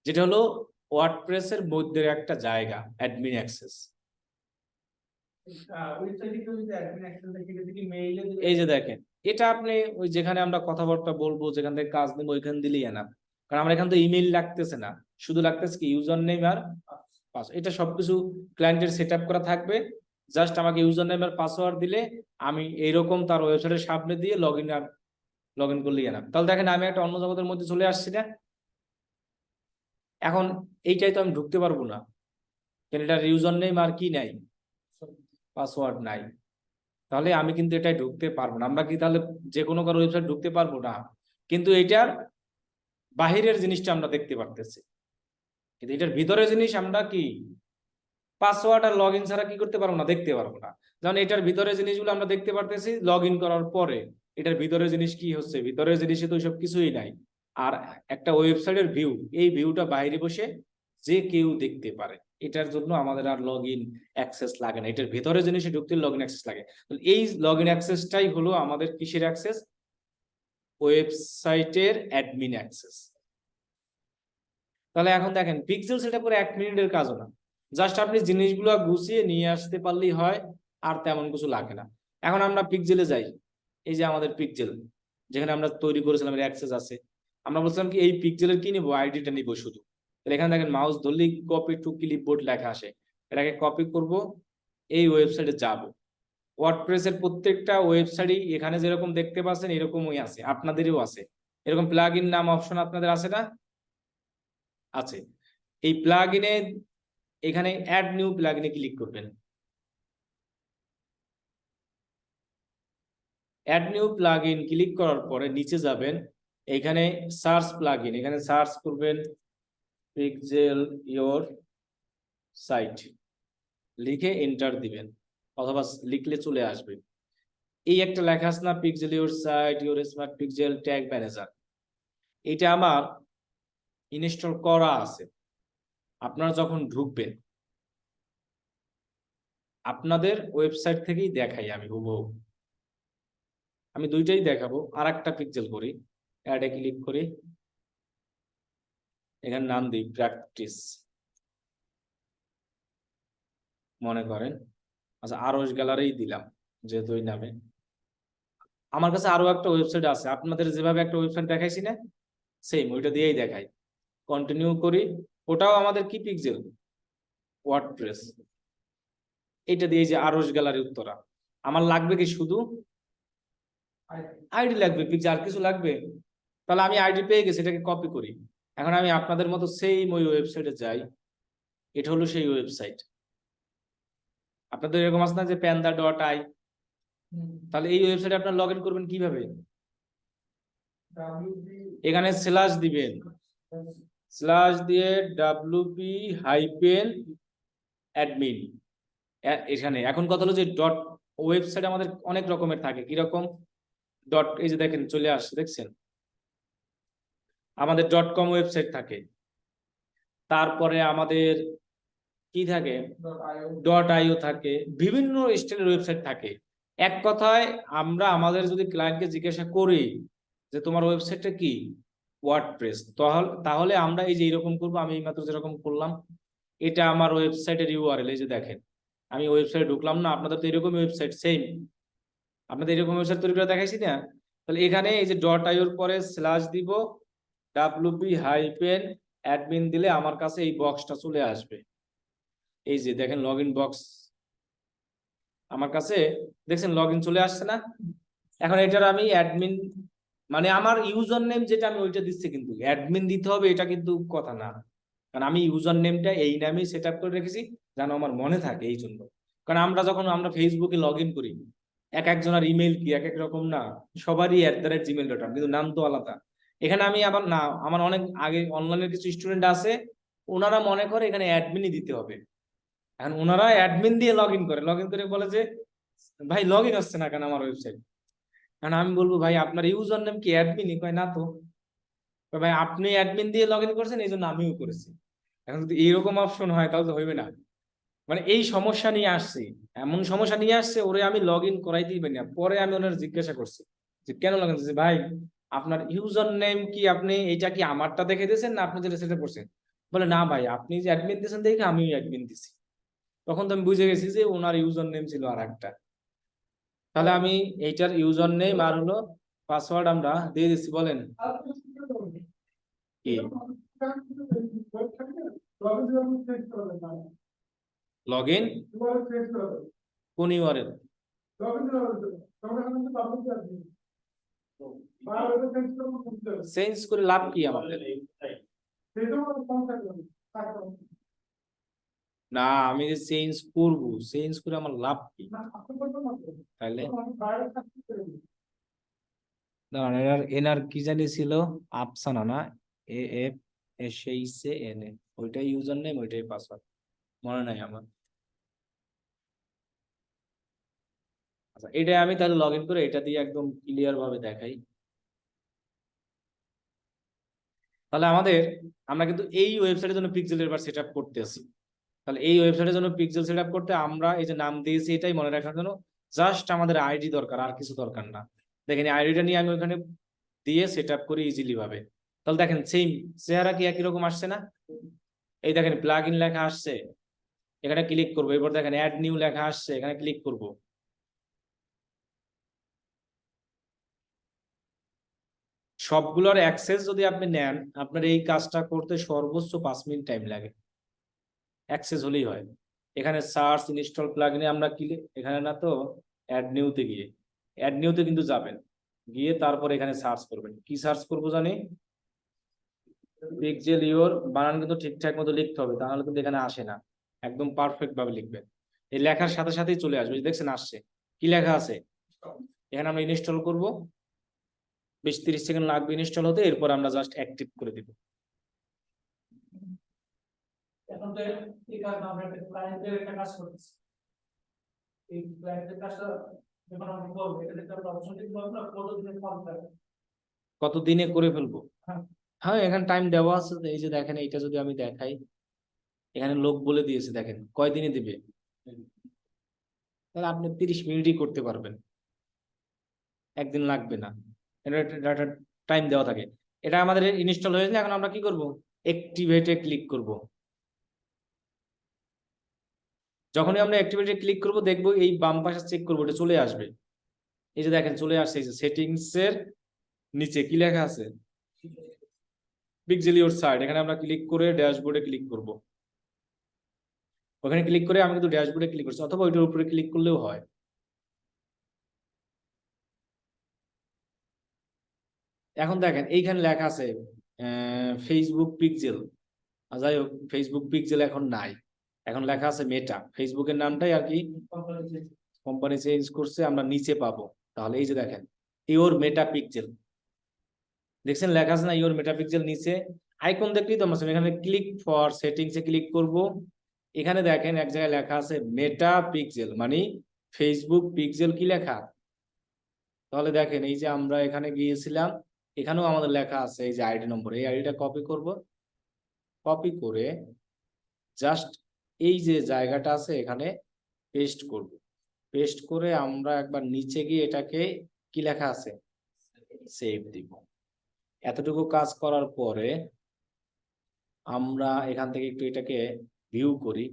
যেটা হলো ওয়ার্ডপ্রেসের মধ্যে একটা জায়গা, অ্যাডমিন অ্যাক্সেস। এই যে দেখেন, এটা আপনি ওই যেখানে আমরা কথাবার্তা বলবো, যেখান থেকে কাজ নেবো ওইখান দিলেই না, কারণ আমরা এখান থেকে ইমেইল লাগতেছে না, শুধু লাগতেছে কি ইউজার নেম আর পাসওয়ার্ড। এটা সবকিছু ক্লায়েন্টের সেট আপ করা থাকবে। জাস্ট আমাকে ইউজার নেম আর পাসওয়ার্ড দিলে আমি এইরকম তার ওয়েবসাইটের সামনে দিয়ে লগ ইন করলেই না। তাহলে দেখেন আমি একটা অন্য জগতের মধ্যে চলে আসছি না। এখন এইটাই তো আমি ঢুকতে পারবো না, কেন এটার ইউজার নেম আর কি নাই, পাসওয়ার্ড নাই। তাহলে আমি কিন্তু এটাই ঢুকতে পারবো না। আমরা কি তাহলে যে কোনো কারো ওয়েবসাইট ঢুকতে পারবো না, কিন্তু এটার বাহিরের জিনিসটা আমরা দেখতে পারতেছি, কিন্তু এটার ভিতরের জিনিস আমরা কি পাসওয়ার্ড আর লগ ইন ছাড়া কি করতে পারবো না, দেখতে পারবো না। যেমন এটার ভিতরের জিনিসগুলো আমরা দেখতে পারতেছি লগ ইন করার পরে। এটার ভিতরের জিনিস কি হচ্ছে, ভিতরের জিনিসে তো সব কিছুই নাই। আর একটা ওয়েবসাইটের ভিউ, এই ভিউটা বাইরে বসে যে কেউ দেখতে পারে। এটার জন্য আমাদের আর লগ ইন অ্যাক্সেস লাগে না, এটার ভিতরের জিনিসে ঢুকতে লগ ইন অ্যাক্সেস লাগে। এই লগ ইন অ্যাক্সেসটাই হলো আমাদের কিসের অ্যাক্সেস? ওয়েবসাইটের অ্যাডমিন অ্যাক্সেস। তাহলে এখন দেখেন পিক্সেল সেটআপ করে 1 মিনিটের কাজও না, জাস্ট আপনি জিনিসগুলো গুছিয়ে নিয়ে আসতে পারলেই হয়, আর তেমন কিছু লাগে না। এখন আমরা পিক্সেলে যাই, এই যে আমাদের পিক্সেল যেখানে আমরা তৈরি করেছিলাম এর অ্যাক্সেস আছে। আমরা বলছিলাম কি এই পিক্সেলের কি নিব, আইডিটা নিব শুধু। তাহলে এখানে দেখেন মাউস ধরলেই কপি টু ক্লিপবোর্ড লেখা আসে, এটাকে কপি করব, এই ওয়েবসাইটে যাব। ওয়ার্ডপ্রেসের প্রত্যেকটা ওয়েবসাইটই এখানে যেরকম দেখতে পাচ্ছেন এরকমই আছে, আপনাদেরও আছে। এরকম প্লাগ ইন নাম অপশন আপনাদের আছে না? আছে। এই প্লাগ ইনে এখানে অ্যাড নিউ প্লাগ ইনে ক্লিক করবেন। Add new plug in click করার পরে নিচে যাবেন, এখানে সার্চ প্লাগ ইন, এখানে সার্চ করবেন পিক্সেল ইওর সাইট, লিখে এন্টার দিবেন, অথবা লিখলে চলে আসবে। এই একটা লেখা আছে না, pixel your site your smart pixel tag manager, এটা আমার ইনস্টল করা আছে। আপনারা যখন ঢুকবেন আপনাদের ওয়েবসাইট থেকেই দেখাই আমি হুবহু, আমি দুইটাই দেখাবো। আর একটা পিক্সেল করি, অ্যাডে ক্লিক করি, এখানে নাম দিই প্র্যাকটিস মনে করেন। আচ্ছা আরস গ্যালারি দিলাম যেহেতু ওই নামে। আমার কাছে আরো একটা ওয়েবসাইট আছে, আপনাদের যেভাবে একটা ওয়েবসাইট দেখাইছি না, সেম ওইটা দিয়েই দেখাই। কন্টিনিউ করি, ওটাও আমাদের কি পিক্সেল ওয়ার্ডপ্রেস। এটা দিয়ে যে আরস গ্যালারি উত্তরা, আমার লাগবে কি শুধু আইডি লাগবে, পিক্সেল আর কিছু লাগবে? তাহলে আমি আইডি পেয়ে গেছি, এটাকে কপি করি। এখন আমি আপনাদের মতো সেম ওই ওয়েবসাইটে যাই, এটা হলো সেই ওয়েবসাইট। আপনাদের এরকম আছে না যে panda.ai, তাহলে এই ওয়েবসাইটে আপনারা লগ ইন করবেন কিভাবে? এখানে স্ল্যাশ দিবেন, স্ল্যাশ দিয়ে wp-admin এখানে। এখন কথা হলো যে ডট, ওয়েবসাইট আমাদের অনেক রকমের থাকে, কিরকম ডট, এই যে দেখেন চলে আসছে দেখছেন, আমাদের .com ওয়েবসাইট থাকে, তারপরে আমাদের কি থাকে .io থাকে, বিভিন্ন স্টাইলের ওয়েবসাইট থাকে। এক কথায় আমরা আমাদের যদি ক্লায়েন্টকে জিজ্ঞাসা করি যে তোমার ওয়েবসাইটটা কি, ওয়ার্ডপ্রেস, তাহলে আমরা এই যে এরকম করবো, আমি এইমাত্র যেরকম করলাম, এটা আমার ওয়েবসাইটের ইউআরএল। এই যে দেখেন আমি ওয়েবসাইটে ঢুকলাম না, আপনাদের তো এরকম ওয়েবসাইট সেম, আপনাদের এরকম ওয়েবসাইট তৈরি করে দেখাইছি না। তাহলে এখানে এই যে .io এর পরে স্ল্যাশ দিব, wp-admin দিলে আমার কাছে এই বক্সটা চলে আসবে। এই যে দেখেন লগ ইন বক্স আমার কাছে, দেখছেন লগ ইন চলে আসছে না? এখন এটার আমি অ্যাডমিন, মানে আমার ইউজার নেম যেটা আমি ওইটা দিচ্ছি, কিন্তু অ্যাডমিন দিতে হবে এটা কিন্তু কথা না। কারণ আমি ইউজার নেমটা এই নামেই সেট আপ করে রেখেছি, যেন আমার মনে থাকে এই জন্য। কারণ আমরা ফেসবুকে লগ ইন করি, এক একজনের ইমেল কি এক এক রকম না, সবারই @gmail.com, কিন্তু নাম তো আলাদা। এখানে আমি আবার না, আমার অনেক আগে অনলাইনের কিছু স্টুডেন্ট আছে, ওনারা মনে করে এখানে অ্যাডমিনই দিতে হবে। এখন ওনারা অ্যাডমিন দিয়ে লগ ইন করে বলে যে ভাই লগ ইন হচ্ছে না কেন আমার ওয়েবসাইট। কারণ আমি বলবো ভাই আপনার ইউজার নেম কি অ্যাডমিনই? কয় না তো। কয় ভাই আপনি অ্যাডমিন দিয়ে লগ ইন করছেন, এই জন্য আমিও করেছি। এখন যদি এইরকম অপশন হয় তাহলে তো হইবে না। মানে এই সমস্যা নিয়ে আসছি, এমন সমস্যা নিয়ে আসছে, ওরে আমি লগ ইন করাইতেই পারি না। পরে আমি ওনার জিজ্ঞাসা করছি যে কেন লগ ইন করছি, ভাই আপনার ইউজার নেম কি, আপনি এটা কি আমারটা দেখে দিয়েছেন না আপনি যেটা সেটা করছেন? বলে না ভাই আপনি যে অ্যাডমিন দিয়েছেন দেখে আমিও অ্যাডমিন দিছি। তখন তো আমি বুঝে গেছি যে ওনার ইউজার নেম ছিল আর একটা। তাহলে আমি এইটার ইউজার নেম আর হলো পাসওয়ার্ড আমরা দিয়ে দিচ্ছি। বলেন কি লগ ইন কোন ইউআরএল? চেঞ্জ করে লাভ কি আমাদের? না আমি যে চেঞ্জ করব, চেঞ্জ করে আমার লাভ কি? তাহলে দাঁড়ান, এনার কি জানি ছিল, আফসানা না, AFSANA, ওইটাই ইউজার নেম ওইটাই পাসওয়ার্ড, মনে নাই আমার। আচ্ছা এটা আমি তাহলে লগ ইন করে এটা দিয়ে একদম ক্লিয়ার ভাবে দেখাই। তাহলে আমরা কিন্তু এই ওয়েবসাইটের জন্য পিক্সেল এবার সেট আপ করতেছি। তাহলে এই ওয়েবসাইটের জন্য পিক্সেল সেট আপ করতে আমরা এই যে নাম দিয়েছি এটাই মনে রাখার জন্য জাস্ট আমাদের আইডি দরকার, আর কিছু দরকার না। দেখেন আইডিটা নিয়ে আমি ওখানে দিয়ে সেট আপ করি ইজিলি ভাবে। তাহলে দেখেন সেম চেহারা কি একই রকম আসছে না? এই দেখেন প্লাগ ইন লেখা আসছে, এখানে ক্লিক করবো। এবার দেখেন অ্যাড নিউ লেখা আসছে, এখানে ক্লিক করব। সবগুলোর অ্যাক্সেস যদি আপনি নেন, আপনার এই কাজটা করতে সর্বোচ্চ 5 মিনিট টাইম লাগে, অ্যাক্সেস হলেই হয়। এখানে সার্চ ইনস্টল প্লাগইনে আমরা ক্লিক, এখানে না তো অ্যাড নিউতে গিয়ে, অ্যাড নিউতে কিন্তু যাবেন, গিয়ে তারপর এখানে সার্চ করবেন। কি সার্চ করবো জানি? পিক্সেল ইওর, বানান কিন্তু ঠিকঠাক মতো লিখতে হবে, তাহলে কিন্তু এখানে আসে না। একদম পারফেক্ট ভাবে লিখবেন, এই লেখার সাথে সাথেই চলে আসবে। দেখছেন আসছে, কি লেখা আছে? এখানে আমরা ইনস্টল করব, 20-30 সেকেন্ড লাগবে ইনস্টল হতে, এরপর আমরা জাস্ট অ্যাক্টিভ করে দিব। এখন তো এই কাজ আমরা একটা ক্লায়েন্টের একটা কাজ করতেছি, এই ক্লায়েন্টের কাজটা যখন আমরা করবো এটা একটা অপশন দিতে পারবো না কতদিনের ফর্ম থাকে। কত দিনে করে ফেলবো? হ্যাঁ হ্যাঁ এখানে টাইম দেওয়া আছে। এই যে দেখেন এইটা যদি আমি দেখাই, এখানে লোক বলে দিয়েছে, দেখেন কয় দিনে দিবে। তাহলে আপনি 30 মিনিটই করতে পারবেন, একদিন লাগবে না। এটা টাইম দেওয়া থাকে। এটা আমাদের ইনস্টল হয়ে গেলে এখন আমরা কি করব? অ্যাক্টিভেটে ক্লিক করব। যখনই আমরা অ্যাক্টিভেটে ক্লিক করব দেখবো এই বাম পাশে চেক করবো, এটা চলে আসবে। এই যে দেখেন চলে আসছে, এই যে সেটিংস এর নিচে কি লেখা আছে? Pixel your site. এখানে আমরা ক্লিক করে ড্যাশবোর্ডে ক্লিক করব। ওখানে ক্লিক করে আমি কিন্তু ড্যাশবোর্ডে ক্লিক করছি, অথবা ওইটার উপরে ক্লিক করলেও হয়। এখন দেখেন এইখানে লেখা আছে ফেসবুক পিক্সেল। যাই হোক ফেসবুক পিক্সেল এখন নাই, এখন লেখা আছে মেটা। ফেসবুকের নামটাই আর কি কোম্পানি চেঞ্জ করছে, আমরা নিচে পাবো। তাহলে এই যে দেখেন ইওর মেটা পিক্সেল, দেখছেন লেখা আছে না ইওর মেটা পিক্সেল নিচে আইকন দেখলেই তো আমরা এখানে click for settings A click করব। এখানে দেখেন এক জায়গায় লেখা আছে মেটা পিক্সেল, মানে ফেসবুক পিক্সেল কি লেখা। তাহলে দেখেন এই যে আমরা এখানে গিয়েছিলাম, এখানেও আমাদের লেখা আছে এই যে আইডি নম্বর, এই আইডিটা কপি করব। কপি করে জাস্ট এই যে জায়গাটা আছে এখানে পেস্ট করব। পেস্ট করে আমরা একবার নিচে গিয়ে এটাকে কি লেখা আছে সেভ দিব। এতটুকু কাজ করার পরে আমরা এখান থেকে একটু এটাকে ভিউ করি।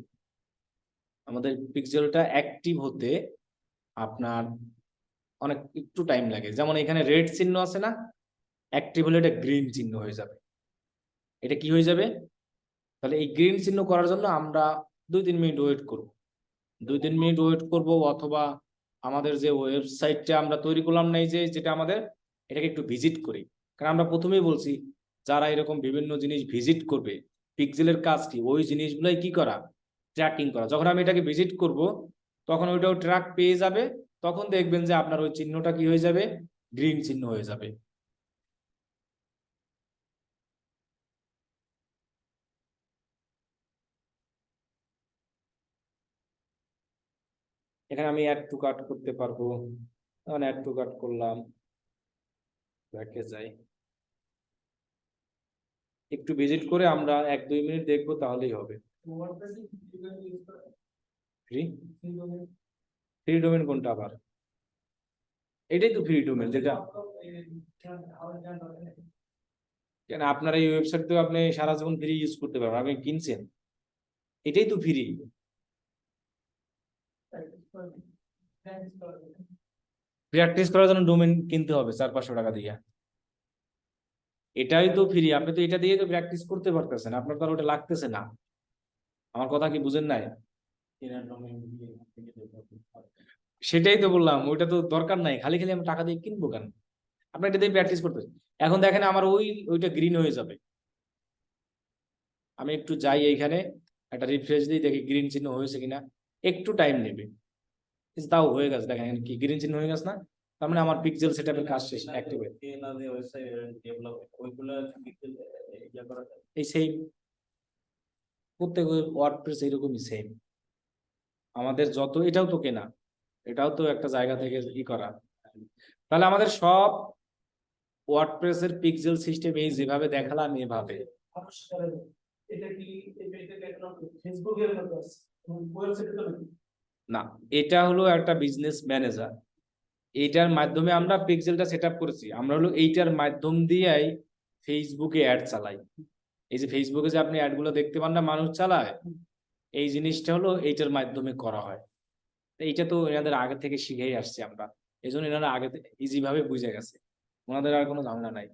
আমাদের পিক্সেলটা অ্যাক্টিভ হতে আপনার অনেক একটু টাইম লাগে। যেমন এখানে রেড চিহ্ন আছে না, অ্যাক্টিভ হলে এটা গ্রিন চিহ্ন হয়ে যাবে। এটা কি হয়ে যাবে? তাহলে এই গ্রিন চিহ্ন করার জন্য আমরা 2-3 মিনিট ওয়েট করব, 2-3 মিনিট ওয়েট করব, অথবা আমাদের যে ওয়েবসাইটটা আমরা তৈরি করলাম না, এই যে যেটা আমাদের, এটাকে একটু ভিজিট করি। কারণ আমরা প্রথমেই বলছি যারা এরকম বিভিন্ন জিনিস ভিজিট করবে, পিক্সেলের কাজ কি? ওই জিনিসগুলোই কি করা? ট্র্যাকিং করা। যখন আমি এটাকে ভিজিট করব তখন ওইটাও ট্র্যাক পেয়ে যাবে, তখন দেখবেন যে আপনার ওই চিহ্নটা কি হয়ে যাবে? গ্রিন চিহ্ন হয়ে যাবে। এখানে আমি অ্যাড টু কার্ট করতে পারবো। এখন অ্যাড টু কার্ট করলাম, ব্যাকে যাই, একটু ভিজিট করে আমরা 1-2 মিনিট দেখবো, তাহলেই হবে। ফ্রি ফ্রি ডোমেন কোনটা আবার? এটাই তো ফ্রি ডোমেন যেটা, কেন আপনার এই ওয়েবসাইট তো আপনি সারা জীবন ফ্রি ইউজ করতে পারবেন, আপনি কিনছেন, এটাই তো ফ্রি। প্র্যাকটিস করার জন্য ডোমেন কিনতে হবে 400-500 টাকা দিয়ে, এটাই তো ফ্রি, আপনি তো এটা দিয়ে তো প্র্যাকটিস করতে পারতেছেন, আপনার তো আর ওটা লাগতেছে না। আমার কথা কি বুঝেন নাই? সেটাই তো বললাম, ওইটা তো দরকার নাই, খালি খালি আমি টাকা দিয়ে কিনবো কেন? আপনি এটা দিয়ে প্র্যাকটিস করতে, এখন দেখেন আমার ওইটা গ্রিন হয়ে যাবে। আমি একটু যাই এইখানে, একটা রিফ্রেশ দিই, দেখি গ্রিন চিহ্ন হয়েছে কিনা, একটু টাইম নেবে, তাও হয়ে গেছে। দেখেন কি গ্রিন চিহ্ন হয়ে গেছে না? তার মানে আমার পিক্সেল সেটআপের কাজ শেষ, অ্যাক্টিভেট। এই সেম প্রত্যেক ওয়ার্ডপ্রেস এরকমই সেম, আমাদের যত, এটাও তো কেনা, এটাও তো একটা জায়গা থেকে ই করা। তাহলে আমাদের সব ওয়ার্ডপ্রেসের পিক্সেল সিস্টেম এই যেভাবে দেখালাম এভাবে। এটা কি ফেসবুকের মতো আছে, ওয়েবসাইটে তো নাকি? না, এটা হলো একটা বিজনেস ম্যানেজার, এইটার মাধ্যমে আমরা পিক্সেলটা সেট আপ করেছি, আমরা হলো এইটার মাধ্যম দিয়েই ফেসবুকে অ্যাড চালাই। এই যে ফেসবুকে যে আপনি অ্যাড গুলো দেখতে পান না, মানুষ চালায়, এই জিনিসটা হলো এইটার মাধ্যমে করা হয়। তো এইটা তো এনাদের আগে থেকে শিখেই আসছি আমরা, এই জন্য এনারা আগে ইজি ভাবে বুঝে গেছে, ওনাদের আর কোনো ঝামেলা নাই।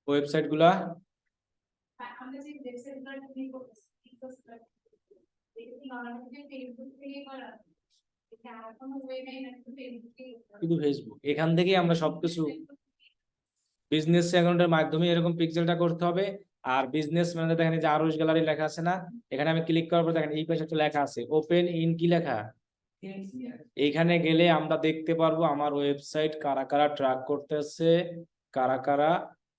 ওয়েবসাইট গুলা শুধু ফেসবুক, এখান থেকেই আমরা সবকিছু, বিজনেস অ্যাকাউন্টের মাধ্যমে এরকম পিক্সেলটা করতে হবে। আর বিজনেস মানে দেখেন এই যে আরোস গ্যালারি লেখা আছে না, এখানে আমি ক্লিক করার পর দেখেন এই পাশে একটা লেখা আছে ওপেন ইন, কি লেখা? এইখানে গেলে আমরা দেখতে পারবো আমার ওয়েবসাইট কারা কারা ট্র্যাক করতেছে, কারা কারা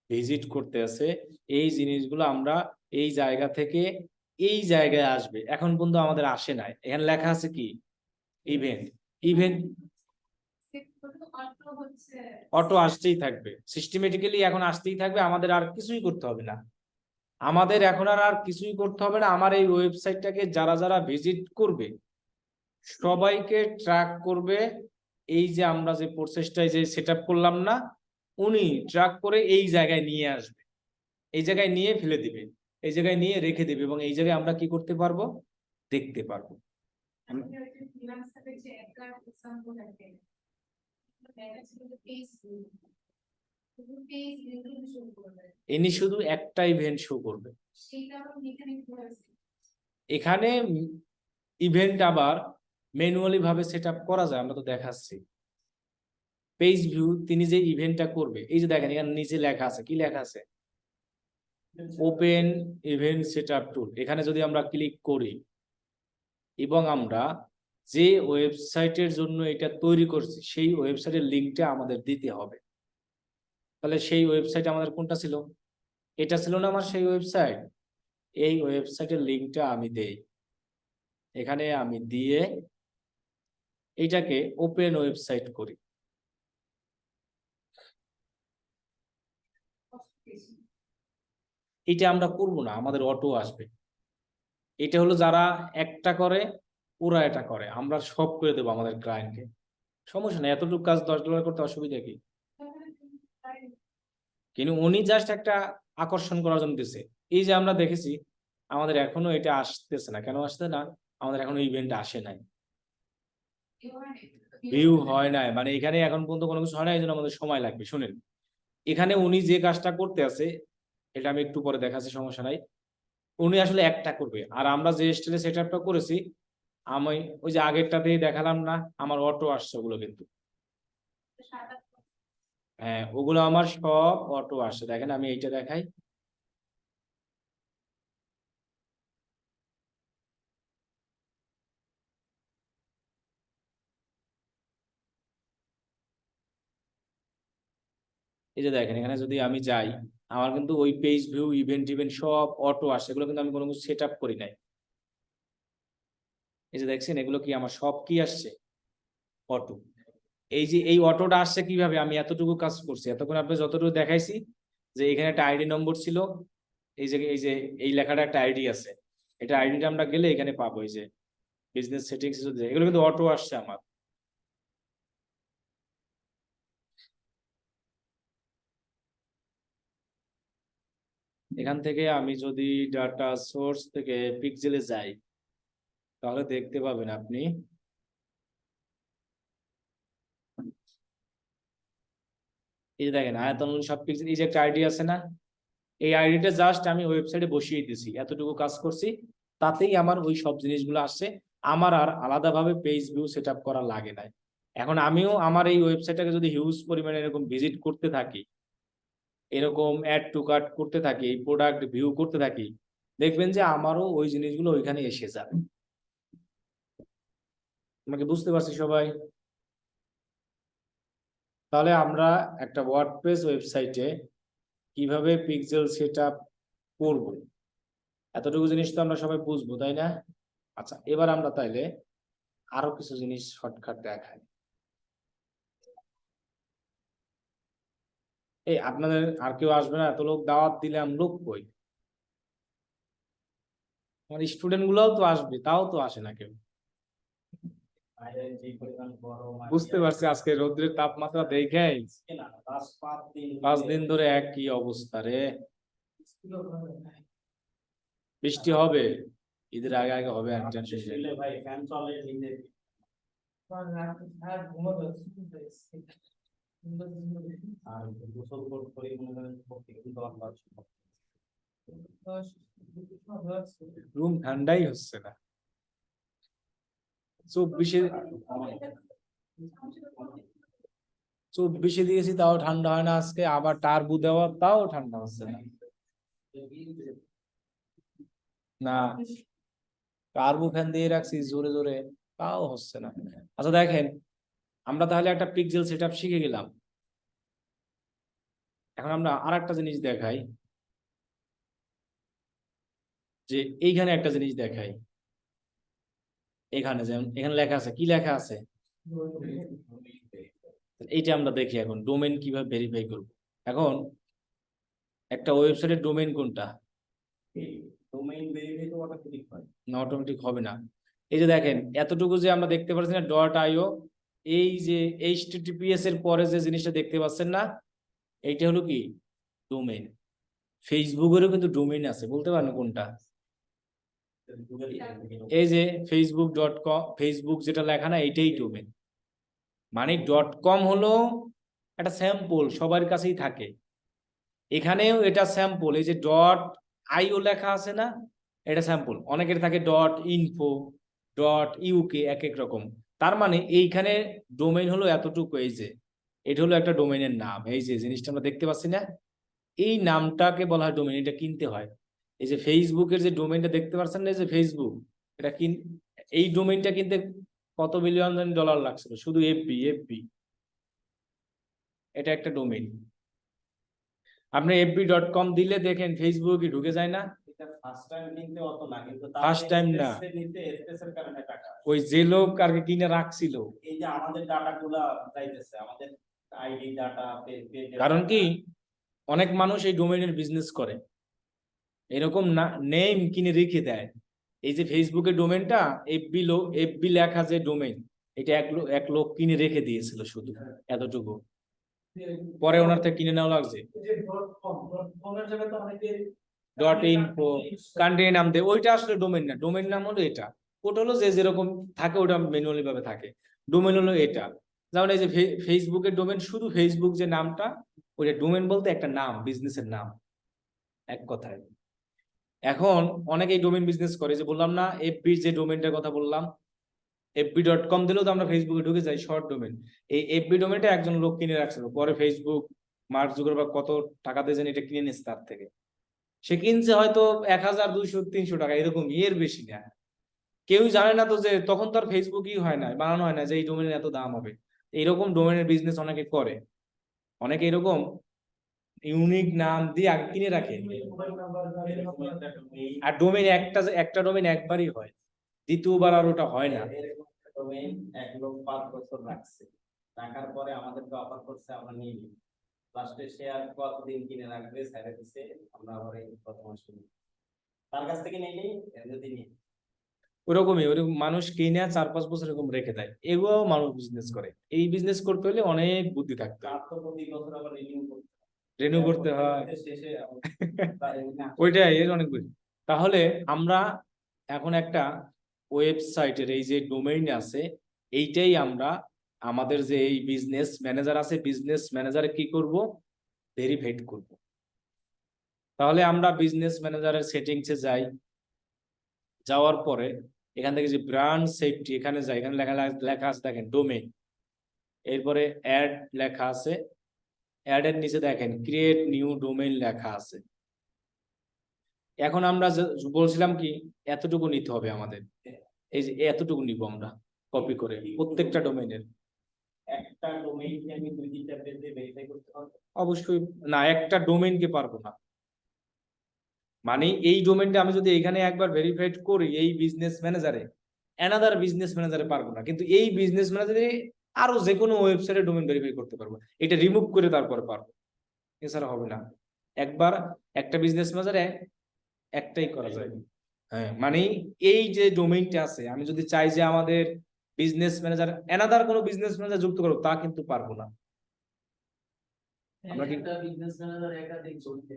ভিজিট করতেছে, এই জিনিসগুলো আমরা এই জায়গা থেকে এই জায়গায় আসবে। এখন পর্যন্ত আমাদের আসে নাই, এখানে লেখা আছে কি? ইভেন্ট। ইভেন্ট অটো আসতেই থাকবে, সিস্টেমেটিক্যালি এখন আসতেই থাকবে, আমাদের আর কিছুই করতে হবে না, আমাদের এখন আর কিছুই করতে হবে না। আমার এই ওয়েবসাইটটাকে যারা যারা ভিজিট করবে সবাইকে ট্র্যাক করবে, এই যে আমরা যে প্রসেসটা যে সেট আপ করলাম না, উনি ট্র্যাক করে এই জায়গায় নিয়ে আসবে, এই জায়গায় নিয়ে ফেলে দিবে, এই জায়গায় নিয়ে রেখে দেবে, এবং এই জায়গায় আমরা কি করতে পারবো? দেখতে পারবো। ইনি শুধু একটা ইভেন্ট শো করবে এখানে, ইভেন্ট আবার ম্যানুয়ালি ভাবে সেট আপ করা যায়, আমরা তো দেখাচ্ছি। পেজ ভিউ, তিনি যে ইভেন্টটা করবে, এই যে দেখেন এখানে নিচে লেখা আছে, কি লেখা আছে? ওপেন ইভেন্ট সেটআপ টুল। এখানে যদি আমরা ক্লিক করি এবং আমরা যে ওয়েবসাইটের জন্য এটা তৈরি করছি সেই ওয়েবসাইটের লিঙ্কটা আমাদের দিতে হবে। তাহলে সেই ওয়েবসাইট আমাদের কোনটা ছিল? এটা ছিল না আমার সেই ওয়েবসাইট, এই ওয়েবসাইটের লিঙ্কটা আমি দেই, এখানে আমি দিয়ে এইটাকে ওপেন ওয়েবসাইট করি। এটা আমরা করব না, আমাদের অটো আসবে। এটা হলো যারা একটা করে ওরা এটা করে, আমরা সব করে দেবো আমাদের ক্লায়েন্টকে, সমস্যা নেই, এতটুকু কাজ $10 করতে অসুবিধা কি? কিন্তু উনি জাস্ট একটা আকর্ষণ করার জন্য দিচ্ছে। এই যে আমরা দেখেছি আমাদের এখনো এটা আসতেছে না, কেন আসছে না? আমাদের এখনো ইভেন্ট আসে নাই, ভিউ হয় না, মানে এখানে এখন পর্যন্ত কোনো কিছু হয় না, এই জন্য আমাদের সময় লাগবে। শুনেন, এখানে উনি যে কাজটা করতে আছে, এটা আমি একটু পরে দেখাচ্ছি, সমস্যা নাই। উনি আসলে একটা করবে, আর আমরা যে স্টাইলে সেট আপটা করেছি, আমি ওই যে আগেরটাতেই দেখালাম না, আমার অটো আসছে ওগুলো কিন্তু, হ্যাঁ ওগুলো আমার সব অটো আসছে। দেখেন আমি এইটা দেখাই, এই যে দেখেন এখানে যদি আমি যাই, আমার কিন্তু ওই পেজ ভিউ ইভেন্ট ইভেন্ট সব অটো আসছে, এগুলো কিন্তু আমি কোনো কিছু সেট আপ করি নাই। এই যে দেখছেন এগুলো কি আমার সব কি আসছে, অটো। এই যে এই অটোটা আসছে কিভাবে, আমি এতটুকু কাজ করছি, এতক্ষণ আপনি যতটুকু দেখাইছি, যে এখানে একটা আইডি নম্বর ছিল, এই যে এই লেখাটা একটা আইডি আছে, এটা আইডিটা আমরা গেলে এখানে পাবো, এই যে বিজনেস সেটিংস, এগুলো কিন্তু অটো আসছে আমার। এখান থেকে আমি যদি ডাটা সোর্স থেকে পিক্সেলে যাই, তাহলে দেখতে পাবেন আপনি, এই যে দেখেন আয়তন সব পিক্সেল, এই যে একটা আইডি আছে না, এই আইডিটা জাস্ট আমি ওয়েবসাইটে বসিয়ে দিয়েছি, এতটুকু কাজ করছি, তাতেই আমার ওই সব জিনিসগুলো আসছে। আমার আর আলাদাভাবে পেজ ভিউ সেট আপ করা লাগে না। এখন আমিও আমার এই ওয়েবসাইটটাকে যদি হিউজ পরিমাণে এরকম ভিজিট করতে থাকি, এরকম অ্যাড টু কার্ট করতে থাকি, এই প্রোডাক্ট ভিউ করতে থাকি, দেখবেন যে আমারও ওই জিনিসগুলো ওইখানে এসে যাবে। আমাকে বুঝতে পারছি সবাই? তাহলে আমরা একটা ওয়ার্ডপ্রেস ওয়েবসাইটে কিভাবে পিক্সেল সেট আপ করবো, এতটুকু জিনিস তো আমরা সবাই বুঝবো, তাই না? আচ্ছা, এবার আমরা তাইলে আরো কিছু জিনিস শর্টকাট দেখাই। এই আপনাদের আর কেউ আসবে না? এত লোক দাওয়াত দিলাম, লোক কই? আমার স্টুডেন্ট গুলাও তো আসবে, তাও তো আসে না কেউ। বুঝতে পারছি, আজকে রোদ্রের তাপমাত্রা দেখে 5 দিন ধরে একই অবস্থা রে। বৃষ্টি হবে, ঈদের আগে আগে হবে, আর টেনশন নেই। ভাই ফ্যান চলে নিজে আর গোসল করে মনে করেন প্রত্যেকদিন তো আমরা রুম ঠান্ডাই হচ্ছে না। 24 দিয়েছি, তাও ঠান্ডা হয় না আজকে, আবার টার্বু দেওয়া, তাও ঠান্ডা হচ্ছে না। না, টার্বো ফ্যান দিয়ে রাখছি জোরে জোরে, তাও হচ্ছে না। আচ্ছা দেখেন, আমরা তাহলে একটা পিক্সেল সেটআপ শিখে গেলাম। এখন আমরা আর একটা জিনিস দেখাই, যে এইখানে একটা জিনিস দেখাই, এখানে যেমন এখানে লেখা আছে, কি লেখা আছে, এইটা আমরা দেখি এখন ডোমেইন কিভাবে ভেরিফাই করব। এখন একটা ওয়েবসাইটের ডোমেইন কোনটা, ডোমেইন ভেরিফাই তো অটোমেটিক হয় না অটোমেটিক হবে না। এই যে দেখেন এতটুকু যে আমরা দেখতে পাচ্ছি না ডট আইও, এই যে এইচটিটিপিএস এর পরে যে জিনিসটা দেখতে পাচ্ছেন না, এইটা হলো কি ডোমেইন। ফেসবুকেরও কিন্তু ডোমেইন আছে, বলতে পারেন কোনটা, এই যে facebook.com, ফেসবুক যেটা লেখা না এইটাই ডোমেইন। মানে .com হলো একটা স্যাম্পল, সবার কাছেই থাকে, এখানেও এটা স্যাম্পল। এই যে .io লেখা আছে না, এটা স্যাম্পল। অনেকের থাকে .info, .uk, এক এক রকম। তার মানে এইখানে ডোমেইন হলো এতটুকু, এই যে এটা হলো একটা ডোমেইনের নাম, এই যে জিনিসটা আমরা দেখতে পাচ্ছি না, এই নামটাকে বলা হয় ডোমেইন, এটা কিনতে হয়। এই যে ফেসবুকের যে ডোমেইনটা দেখতে পাচ্ছেন না, এই যে ফেসবুক, এটা এই ডোমেইনটা কিনতে কত বিলিয়ন ডলার লাগছিল শুধু এফবি, এটা একটা ডোমেইন। আপনি fb.com দিলে দেখেন ফেসবুকে ঢুকে যায় না, এটা ফার্স্ট টাইম কিনতে অত না, কিন্তু ফার্স্ট টাইম না, নিতে স্পেসের কারণে টাকা ওই যে লোক আর কি কিনে রাখছিল। এই যে আমাদের ডাটাগুলা চাইতেছে, আমাদের আইডি ডাটা, কারণ কি অনেক মানুষ এই ডোমেইনের বিজনেস করে, এরকম না নেম কিনে রেখে দেয়। এই যে ফেসবুকের ডোমেইনটা, এফবি লেখা যে ডোমেইন, এটা এক লোক কিনে রেখে দিয়েছিল শুধু এতটুকু, পরে ওনার থেকে কিনে নেওয়া লাগছে। .info, কান্ট্রি নাম দেয়, ওইটা আসলে ডোমেইন না, ডোমেইন নাম হলো এটা। ওটা হলো যে যেরকম থাকে, ওটা ম্যানুয়ালি ভাবে থাকে। ডোমেন হলো এটা। যেমন এই যে ফেসবুকের ডোমেন, শুধু ফেসবুক যে নামটা, ওইটা ডোমেন বলতে একটা নাম, বিজনেসের নাম এক কথায়। এখন অনেকেই ডোমেন বিজনেস করে, যে বললাম না এফবির যে ডোমেনটার কথা বললাম, fb.com দিলেও তো আমরা ফেসবুকে ঢুকে যাই, শর্ট ডোমেন। এই এফবি ডোমেনটা একজন লোক কিনে রাখছিল, পরে ফেসবুক মার্ক জুকারবার্গ কত টাকা দিয়ে যেন এটা কিনে নিচ্ছে তার থেকে। সে কিনছে হয়তো 1000, 200, 300 টাকা, এরকম, এর বেশি না। কেউ জানে না তো যে তখন তো আর ফেসবুকই হয় না, বানানো হয় না যে এই ডোমেনের এত দাম হবে। এইরকম ডোমেনের বিজনেস অনেকে করে, অনেকে এরকম ইউনিক নাম দিয়ে আগে কিনে রাখে। মোবাইল নাম্বার, গাড়ির নাম্বার, আর ডোমেন একটা ডোমেন একবারই হয়, দ্বিতীয়বার আর ওটা হয় না। এরকম একটা ডোমেইন এক লোক 5 বছর রাখছে, রাখার পরে আমাদেরকে অফার করছে আমরা নিয়ে নিই। লাস্টে সে আর কতদিন কিনে রাখবে স্যারের দিছে, আমরা আবার এই প্রথম আসলে তার কাছ থেকে নিয়ে নিই, যদি নিই। ওরকমই, ওরকম মানুষ কিনে 4-5 বছর এরকম রেখে দেয়, এগুলো মানুষ বিজনেস করে। এই বিজনেস করতে হলে অনেক বুদ্ধি থাকতে হয়, তার তো প্রতি বছর আবার রিনিউ করতে হয়। রেনিউ করতে হয়। শেষে আবার ওইটাই এর অনেক বুদ্ধি। তাহলে আমরা এখন একটা ওয়েবসাইটের এই যে ডোমেইন আছে, এইটাই আমরা আমাদের যে এই বিজনেস ম্যানেজার আছে, বিজনেস ম্যানেজারে কি করব, ভেরিফাইড করব। তাহলে আমরা বিজনেস ম্যানেজারের সেটিংসে যাই, যাওয়ার পরে এখান থেকে যে ব্র্যান্ড সেফটি, এখানে যাই, এখানে লেখা লেখা আছে দেখেন ডোমেইন, এরপরে অ্যাড লেখা আছে, অ্যাড এর নিচে দেখেন ক্রিয়েট নিউ ডোমেইন লেখা আছে। এখন আমরা বলছিলাম কি এতটুকু নিতে হবে আমাদের, এই যে এতটুকু নিব আমরা কপি করে প্রত্যেকটা ডোমেইনের। একটা ডোমেইনকে আমি 2-3টা পেজে ভেরিফাই করতে পারবো? অবশ্যই না, একটা ডোমেইনকে পারবো না। মানে এই ডোমেইনটা আমি যদি এখানে একবার ভেরিফাইড করি এই বিজনেস ম্যানেজারে, অ্যানাদার বিজনেস ম্যানেজারে পারবো না, কিন্তু এই বিজনেস ম্যানেজারে আরো যে কোনো ওয়েবসাইটে ডোমেইন ভেরিফাই করতে পারবো, এটা রিমুভ করে তারপরে পারবো, এছাড়া হবে না। একবার একটা বিজনেস ম্যানেজারে একটাই করা যায়। হ্যাঁ, মানে এই যে ডোমেইনটা আছে, আমি যদি চাই যে আমাদের বিজনেস ম্যানেজার অ্যানাদার কোনো বিজনেস ম্যানেজার যুক্ত করবো, তা কিন্তু পারবো না। আমরা একটা বিজনেস ম্যানেজার একাধিক চলতে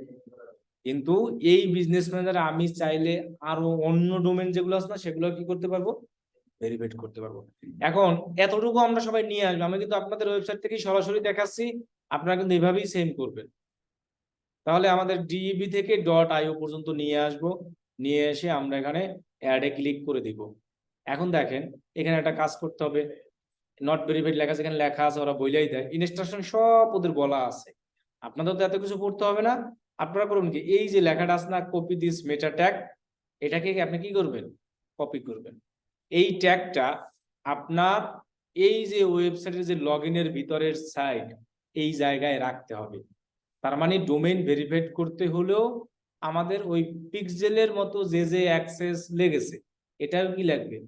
কিন্তু এই বিজনেস ম্যানেজার আমি চাইলে আরো অন্য ডোমেইন যেগুলো আছে না, সেগুলো কি করতে পারবো, ভেরিফাইড করতে পারবো। এখন এতটুকু আমরা সবাই নিয়ে আসবো, আমি কিন্তু আপনাদের ওয়েবসাইট থেকেই সরাসরি দেখাচ্ছি, আপনারা কিন্তু এভাবেই সেম করবেন। তাহলে আমাদের ডিইবি থেকে .io পর্যন্ত নিয়ে আসবো, নিয়ে এসে আমরা এখানে অ্যাডে ক্লিক করে দিব। এখন দেখেন এখানে একটা কাজ করতে হবে, নট ভেরিফাইড লেখা আছে, এখানে লেখা আছে, ওরা বইলাই দেয়, ইনস্ট্রাকশন সব ওদের বলা আছে, আপনাদের তো এত কিছু পড়তে হবে না। আপনারা করুন কি, এই যে লেখাটা আছে না, কপি দিস মেটা ট্যাগ, এটাকে আপনি কি করবেন, কপি করবেন। এই ট্যাগটা আপনার এই যে ওয়েবসাইটের যে লগ ইনের ভিতরের সাইট, এই জায়গায় রাখতে হবে। তার মানে ডোমেইন ভেরিফাইড করতে হলেও আমাদের ওই পিক্সেলের মতো যে যে অ্যাক্সেস লেগেছে, এটাও কি লাগবে,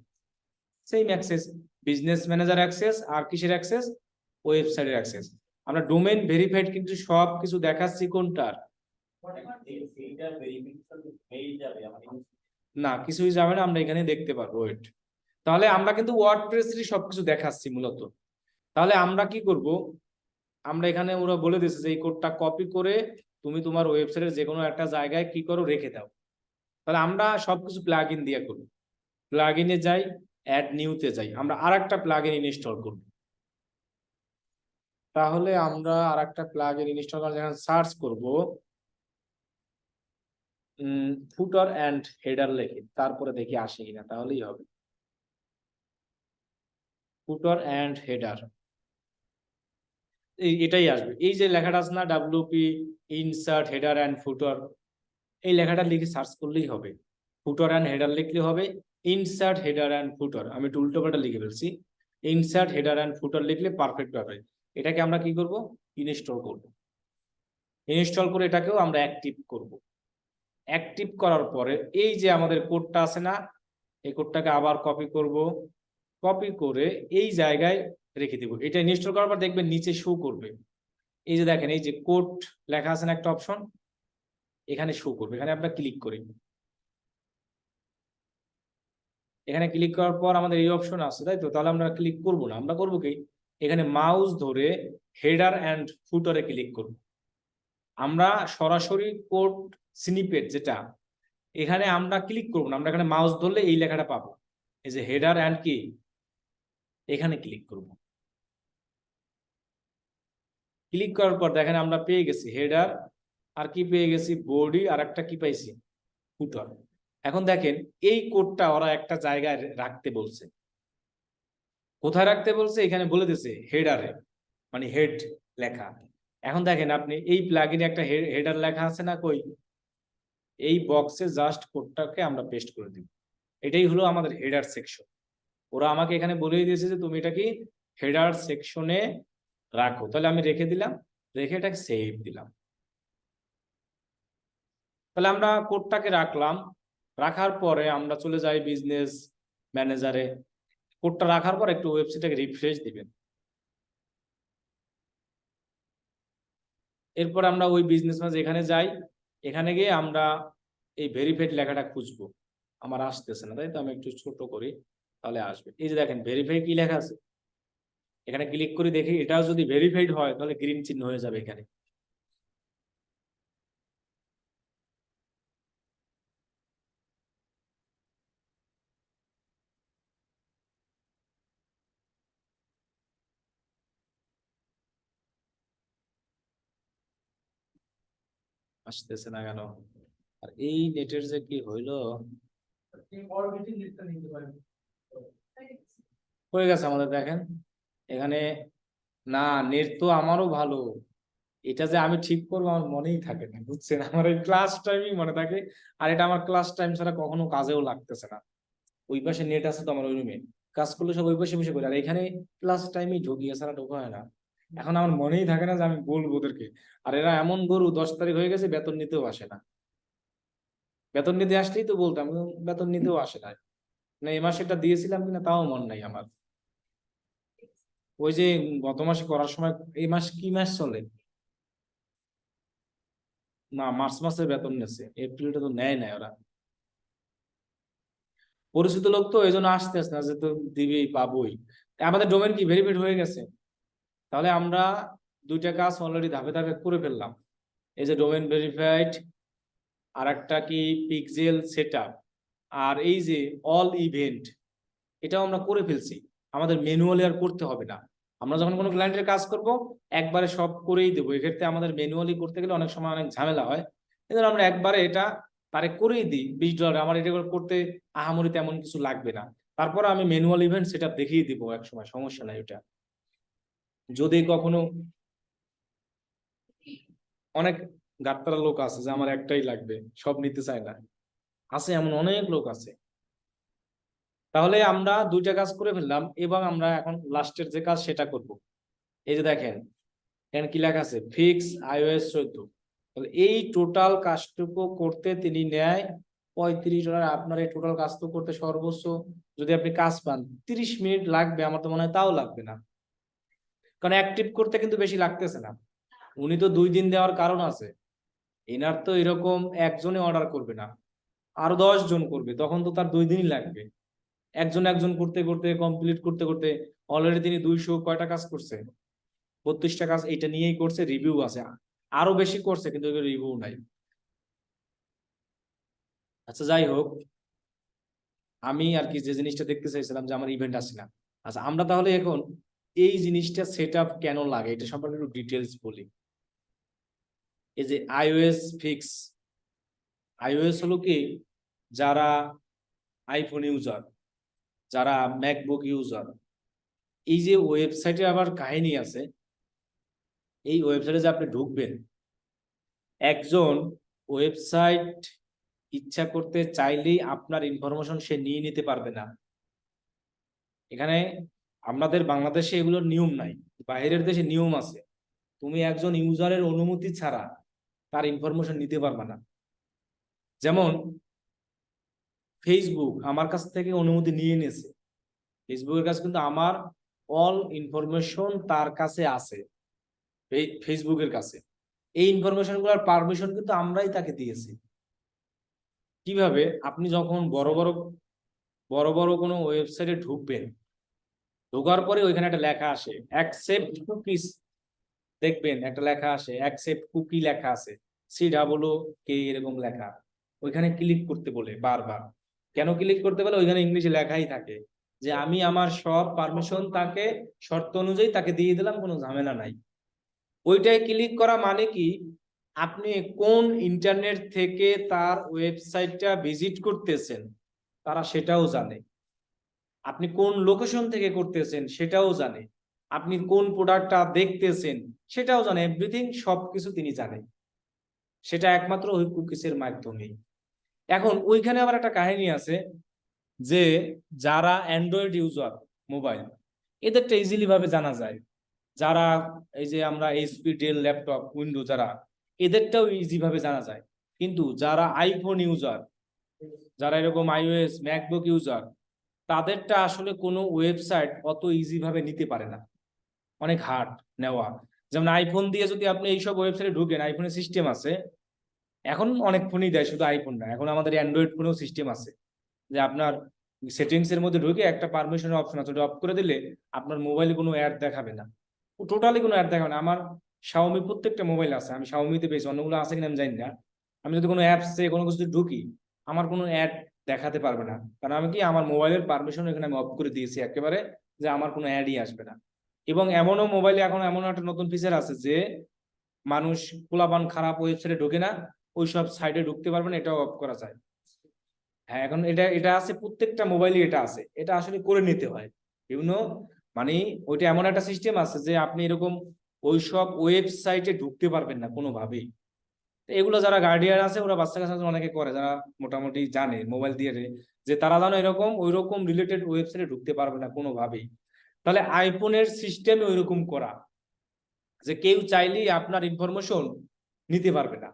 same access, business manager access আর কিসের অ্যাক্সেস, ওয়েবসাইটের অ্যাক্সেস। আমরা ডোমেইন ভেরিফাইড কিন্তু সব কিছু দেখাচ্ছি কোনটার, এইটা ভেরিফিকেশন হয়ে যাবে আমাদের। না কিছুই যাবে না, আমরা এখানে দেখতে পারবো। ওয়েট, তাহলে আমরা কিন্তু ওয়ার্ডপ্রেসেরই সবকিছু দেখাচ্ছি মূলত। তাহলে আমরা কি করব, আমরা এখানে ওরা বলে দিয়েছে যে এই কোডটা কপি করে তুমি তোমার ওয়েবসাইটের যে কোনো একটা জায়গায় কি করো, রেখে দাও। তাহলে আমরা সবকিছু প্লাগ ইন দিয়ে করবো, প্লাগ ইনে যাই, অ্যাড নিউতে যাই, আমরা আর একটা প্লাগ ইন ইনস্টল করবো। তাহলে আমরা আর একটা প্লাগ ইন ইনস্টল করার জন্য সার্চ করব ফুটার অ্যান্ড হেডার লিখে, তারপরে দেখি আসে কিনা, তাহলেই হবে। ফুটার অ্যান্ড হেডার, এটাই আসবে। এই যে লেখাটা আছে না, ডাব্লিউপি ইনসার্ট হেডার অ্যান্ড ফুটার, এই লেখাটা লিখে সার্চ করলেই হবে। ফুটার অ্যান্ড হেডার লিখলে হবে, ইনসার্ট হেডার অ্যান্ড ফুটার, আমি একটু উল্টোপাল্টা লিখে ফেলছি, ইনসার্ট হেডার অ্যান্ড ফুটার লিখলে পারফেক্ট হবে। এটাকে আমরা কি করব, ইনস্টল করব। ইনস্টল করে এটাকেও আমরা অ্যাক্টিভ করব। অ্যাক্টিভ করার পরে এই যে আমাদের কোডটা আছে না, এই কোডটাকে আবার কপি করব, কপি করে এই জায়গায় রেখে দিব। এটা ইনস্টল করার পর দেখবেন নিচে শো করবে, এই যে দেখেন এই যে কোড লেখা আছে না একটা অপশন, এখানে শো করবে, এখানে আমরা ক্লিক করি। এখানে ক্লিক করার পর আমাদের এই অপশন আছে, তাই তো, তাহলে আমরা ক্লিক করব না, আমরা করব কি, এখানে মাউস ধরে হেডার অ্যান্ড ফুটারে ক্লিক করব। আমরা সরাসরি কোড স্নিপেট যেটা, এখানে আমরা ক্লিক করব না, আমরা এখানে মাউস ধরলে এই লেখাটা পাবো, এই যে হেডার অ্যান্ড কি এখানে ক্লিক করব। ক্লিক করার পর দেখেন আমরা পেয়ে গেছি হেডার, আর কি পেয়ে গেছি, বডি, আর একটা কি পাইছি, ফুটার। এখন দেখেন এই কোডটা ওরা একটা জায়গায় রাখতে বলছে। কোথায় রাখতে বলছে? এখানে বলে দিছে হেডারে, মানে হেড লেখা। এখন দেখেন আপনি এই প্লাগইনে একটা হেডার লেখা আছে না, কই? এই বক্সে জাস্ট কোডটাকে আমরা পেস্ট করে দিব। এটাই হলো আমাদের হেডার সেকশন। ওরা আমাকে এখানে বলেই দিয়েছে যে তুমি এটা কি হেডার সেকশনে রাখো। তাহলে আমি রেখে দিলাম, রেখে এটাকে সেভ দিলাম। তাহলে আমরা কোডটাকে রাখলাম। রাখার পরে আমরা চলে যাই বিজনেস ম্যানেজারে। কোডটা রাখার পর একটু ওয়েবসাইটটাকে রিফ্রেশ দিবেন। এরপর আমরা ওই বিজনেস ম্যানেজার এখানে যাই। এখানে গিয়ে আমরা এই ভেরিফাইড লেখাটা খুঁজবো। আমার আসতেছে না, তাই তো আমি একটু ছোট করি, তাহলে আসবে। এই যে দেখেন ভেরিফাই কি লেখা আছে, এখানে ক্লিক করে দেখি। এটাও যদি ভেরিফাইড হয় তাহলে গ্রিন চিহ্ন হয়ে যাবে এখানে। আসতেছে না কেন? আর এই নেটের যে কি হইলো, এই অরবিটিং লিস্টটা নিতে পারেন। হয়ে গেছে আমাদের। দেখেন এখানে, না নেট তো আমারও ভালো, এটা যে আমি ঠিক করবো আমার মনেই থাকে না, বুঝছেন? আমার এই ক্লাস টাইমই মনে থাকে। আর এটা আমার ক্লাস টাইম ছাড়া কখনো কাজেও লাগতেছে না। ওই পাশে নেট আছে তো আমার ওই রুমে, কাজ করলে সব ওই পাশে বসে করি। আর এখানে ক্লাস টাইমই ঢুকি, এছাড়া ঢোকা হয় না। এখন আমার মনেই থাকে না যে আমি বলবো ওদেরকে। আর এরা এমন গরু, 10 তারিখ হয়ে গেছে বেতন নিতেও আসে না। বেতন নিতে আসলেই তো বলতাম, বেতন নিতেও আসে না। না এই মাসে এটা দিয়েছিলাম কিনা তাও মন নাই আমার। ওই যে গত মাসে করার সময়, এই মাস কি মাস চলে, না মার্চ মাসে বেতন নিয়েছে, এপ্রিলটা তো নেয় না ওরা। পরিচিত লোক তো এই জন্য আসতেছে না, যে তো দিবেই, পাবোই। আমাদের ডোমেন কি ভেরিফাইড হয়ে গেছে। তাহলে আমরা দুইটা কাজ অলরেডি ধাপে ধাপে করে ফেললাম। এই যে ডোমেন ভেরিফাইড, আর একটা কি পিক্সেল সেটআপ, আর এই যে অল ইভেন্ট, এটাও আমরা করে ফেলছি। আমাদের ম্যানুয়ালি আর করতে হবে না। আমরা যখন কোনো ক্লায়েন্টের কাজ করব একবারে সব করেই দেবো। এক্ষেত্রে আমাদের ম্যানুয়ালি করতে গেলে অনেক সময় অনেক ঝামেলা হয়। এই আমরা একবারে এটা তারে করেই দিই। $20 আমার এটা করতে আহামরি তেমন কিছু লাগবে না। তারপর আমি ম্যানুয়াল ইভেন্ট সেটা দেখিয়ে দিব এক সময়, সমস্যা নাই ওটা। যদি কখনো অনেক গাত্তারা লোক আছে যে আমার একটাই লাগবে, সব নিতে চায় না, আছে এমন অনেক লোক আছে। তাহলে আমরা দুইটা কাজ করে ফেললাম, এবং আমরা এখন লাস্টের যে কাজ সেটা করব। এই যে দেখেন এখানে কি লেখা আছে, ফিক্স iOS 14। তাহলে এই টোটাল কাজটুকু করতে তিনি নেয় $35। আপনার এই টোটাল কাজ তো করতে সর্বোচ্চ, যদি আপনি কাজ পান, 30 মিনিট লাগবে। আমার তো মনে হয় তাও লাগবে না, কারণ অ্যাক্টিভ করতে কিন্তু বেশি লাগতেছে না। উনি তো 2 দিন দেওয়ার কারণ আছে। এনার তো এরকম একজনে অর্ডার করবে না, আরো 10 জন করবে, তখন তো তার 2 দিনই লাগবে। একজন একজন করতে করতে, কমপ্লিট করতে করতে অলরেডি তিনি 200 কয়টা কাজ করছে, 32টা কাজ এটা নিয়েই করছে। রিভিউ আছে, আরো বেশি করছে কিন্তু রিভিউ নাই। আচ্ছা যাই হোক, আমি আর কি যে জিনিসটা দেখতে চাইছিলাম যে আমার ইভেন্ট আসছে না। আচ্ছা আমরা তাহলে এখন এই জিনিসটা সেট আপ কেন লাগে এটা সম্পর্কে একটু ডিটেলস বলি। এই যে iOS ফিক্স, iOS হলো কি, যারা আইফোন ইউজার, যারা ম্যাকবুক ইউজার, এই যে ওয়েবসাইটে আবার কাহিনী আছে। এই ওয়েবসাইটে যে আপনি ঢুকবেন, একজন ওয়েবসাইট ইচ্ছা করতে চাইলেই আপনার ইনফরমেশন সে নিয়ে নিতে পারবে না। এখানে আমাদের বাংলাদেশে এগুলোর নিয়ম নাই, বাইরের দেশে নিয়ম আছে। তুমি একজন ইউজারের অনুমতি ছাড়া তার ইনফরমেশন নিতে পারবে না। যেমন ফেসবুক আমার কাছ থেকে অনুমতি নিয়ে নিয়েছে, ফেসবুকের কাছে কিন্তু আমার অল ইনফরমেশন তার কাছে আছে, ফেসবুকের কাছে। এই ইনফরমেশন গুলোর পারমিশন কিন্তু আমরাই তাকে দিয়েছি। কিভাবে? আপনি যখন বড় বড় কোনো ওয়েবসাইটে ঢুকবেন, ঢোকার পরে ওইখানে একটা লেখা আসে অ্যাকসেপ্ট কুকিজ, দেখবেন একটা লেখা আসে অ্যাকসেপ্ট কুকি, লেখা আছে COOK এরকম লেখা। ওইখানে ক্লিক করতে বলে বারবার। কেন ক্লিক করতে বলে? ওইখানে ইংলিশে লেখাই থাকে যে আমি আমার সব পারমিশন তাকে শর্ত অনুযায়ী তাকে দিয়ে দিলাম, কোনো ঝামেলা নাই। ওইটাই ক্লিক করা মানে কি, আপনি কোন ইন্টারনেট থেকে তার ওয়েবসাইটটা ভিজিট করতেছেন তারা সেটাও জানে, আপনি কোন লোকেশন থেকে করতেছেন সেটাও জানে, আপনি কোন প্রোডাক্টটা দেখতেছেন সেটাও জানে, এভরিথিং সবকিছু তিনি জানেন। সেটা একমাত্র ওই কুকিজের মাধ্যমেই। এখন ওইখানে আবার একটা কাহিনী আছে যে যারা অ্যান্ড্রয়েড ইউজার মোবাইল, এদেরটা ইজিলি ভাবে জানা যায়। যারা এই যে আমরা এইচপি, ডেল, ল্যাপটপ, উইন্ডো যারা, এদেরটাও ইজি ভাবে জানা যায়। কিন্তু যারা আইফোন ইউজার, যারা এরকম আইওএস, ম্যাকবুক ইউজার, তাদেরটা আসলে কোনো ওয়েবসাইট অত ইজি ভাবে নিতে পারে না, অনেক হার্ড নেওয়া। যেমন আইফোন দিয়ে যদি আপনি এইসব ওয়েবসাইটে ঢুকেন, আইফোনের সিস্টেম আছে, এখন অনেক ফোনই দেয়, শুধু আইফোন না, এখন আমাদের অ্যান্ড্রয়েড ফোনেও সিস্টেম আছে যে আপনার সেটিংস এর মধ্যে ঢুকে একটা পারমিশনের অপশন আছে, ওটা অফ করে দিলে আপনার মোবাইলে কোনো অ্যাড দেখাবে না, টোটালি কোনো অ্যাড দেখাবে না। আমার শাওমি প্রত্যেকটা মোবাইল আছে, আমি শাওমিতে পেয়েছি, অন্যগুলো আছে কিনা আমি জানি না। আমি যদি কোনো অ্যাপসে কোনো কিছু ঢুকি, আমার কোনো অ্যাড দেখাতে পারবে না, কারণ আমি কি আমার মোবাইলের পারমিশন এখানে আমি অফ করে দিয়েছি একেবারে, যে আমার কোনো অ্যাডই আসবে না। এবং এমনও মোবাইলে এখন এমন একটা নতুন ফিচার আছে যে মানুষ পোলাপান খারাপ ওয়েবসাইটে ঢোকে না, ওইসব সাইটে ঢুকতে পারবে না, এটাও অফ করা যায়। হ্যাঁ, এখন এটা এটা আছে, প্রত্যেকটা মোবাইলে এটা আছে, এটা আসলে করে নিতে হয় বিভিন্ন, মানে ওইটা এমন একটা সিস্টেম আছে যে আপনি এরকম ওইসব ওয়েবসাইটে ঢুকতে পারবেন না কোনোভাবেই। এগুলো যারা গার্ডিয়ান আছে ওরা বাচ্চা কাচ্চা অনেকে করে, যারা মোটামুটি জানে মোবাইল দিয়ে, যে তারা জানো এরকম ওইরকম রিলেটেড ওয়েবসাইটে ঢুকতে পারবে না কোনোভাবেই। তাহলে আইফোনের সিস্টেম ওইরকম করা যে কেউ চাইলেই আপনার ইনফরমেশন নিতে পারবে না।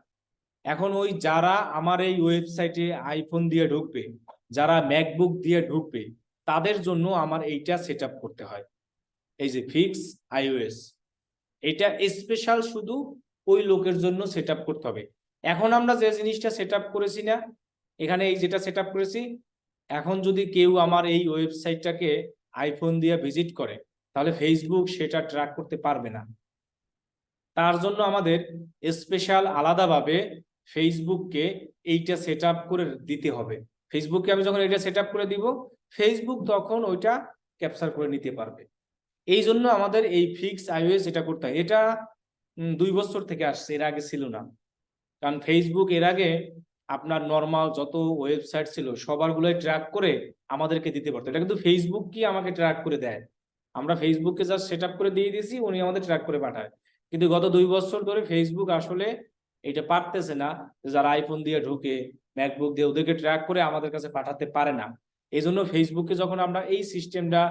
এখন ওই যারা আমার এই ওয়েবসাইটে আইফোন দিয়ে ঢুকবে, যারা ম্যাকবুক দিয়ে ঢুকবে, তাদের জন্য আমার এইটা সেট করতে হয়, এই যে ফিক্স আইওএস, এটা স্পেশাল শুধু ওই লোকের জন্য সেট করতে হবে। এখন আমরা যে জিনিসটা সেট করেছি না, এখানে এই যেটা সেট করেছি, এখন যদি কেউ আমার এই ওয়েবসাইটটাকে আইফোন দিয়ে ভিজিট করে, তাহলে ফেসবুক সেটা ট্র্যাক করতে পারবে না। তার জন্য আমাদের স্পেশাল আলাদাভাবে ফেসবুককে এইটা সেট করে দিতে হবে। ফেসবুককে আমি যখন এটা সেট করে দিব, ফেসবুক তখন ওইটা ক্যাপচার করে নিতে পারবে। এই জন্য আমাদের এই ফিক্স আইওএস এটা করতে হয়। এটা 2 বছর থেকে আসছে, এর আগে ছিল না। কারণ ফেসবুক এর আগে আপনার নর্মাল যত ওয়েবসাইট ছিল সবারগুলোই ট্র্যাক করে আমাদেরকে দিতে পারতো, এটা কিন্তু ফেসবুক কি আমাকে ট্র্যাক করে দেয়, আমরা ফেসবুককে জাস্ট সেট করে দিয়ে দিয়েছি, উনি আমাদের ট্র্যাক করে পাঠায়। কিন্তু গত 2 বছর ধরে ফেসবুক আসলে এটা পারতেছে না, যারা আইফোন দিয়ে ঢুকে, ম্যাকবুক দিয়ে, ওদেরকে ট্র্যাক করে আমাদের কাছে পাঠাতে পারে না। এই জন্য ফেসবুককে যখন আমরা এই সিস্টেমটা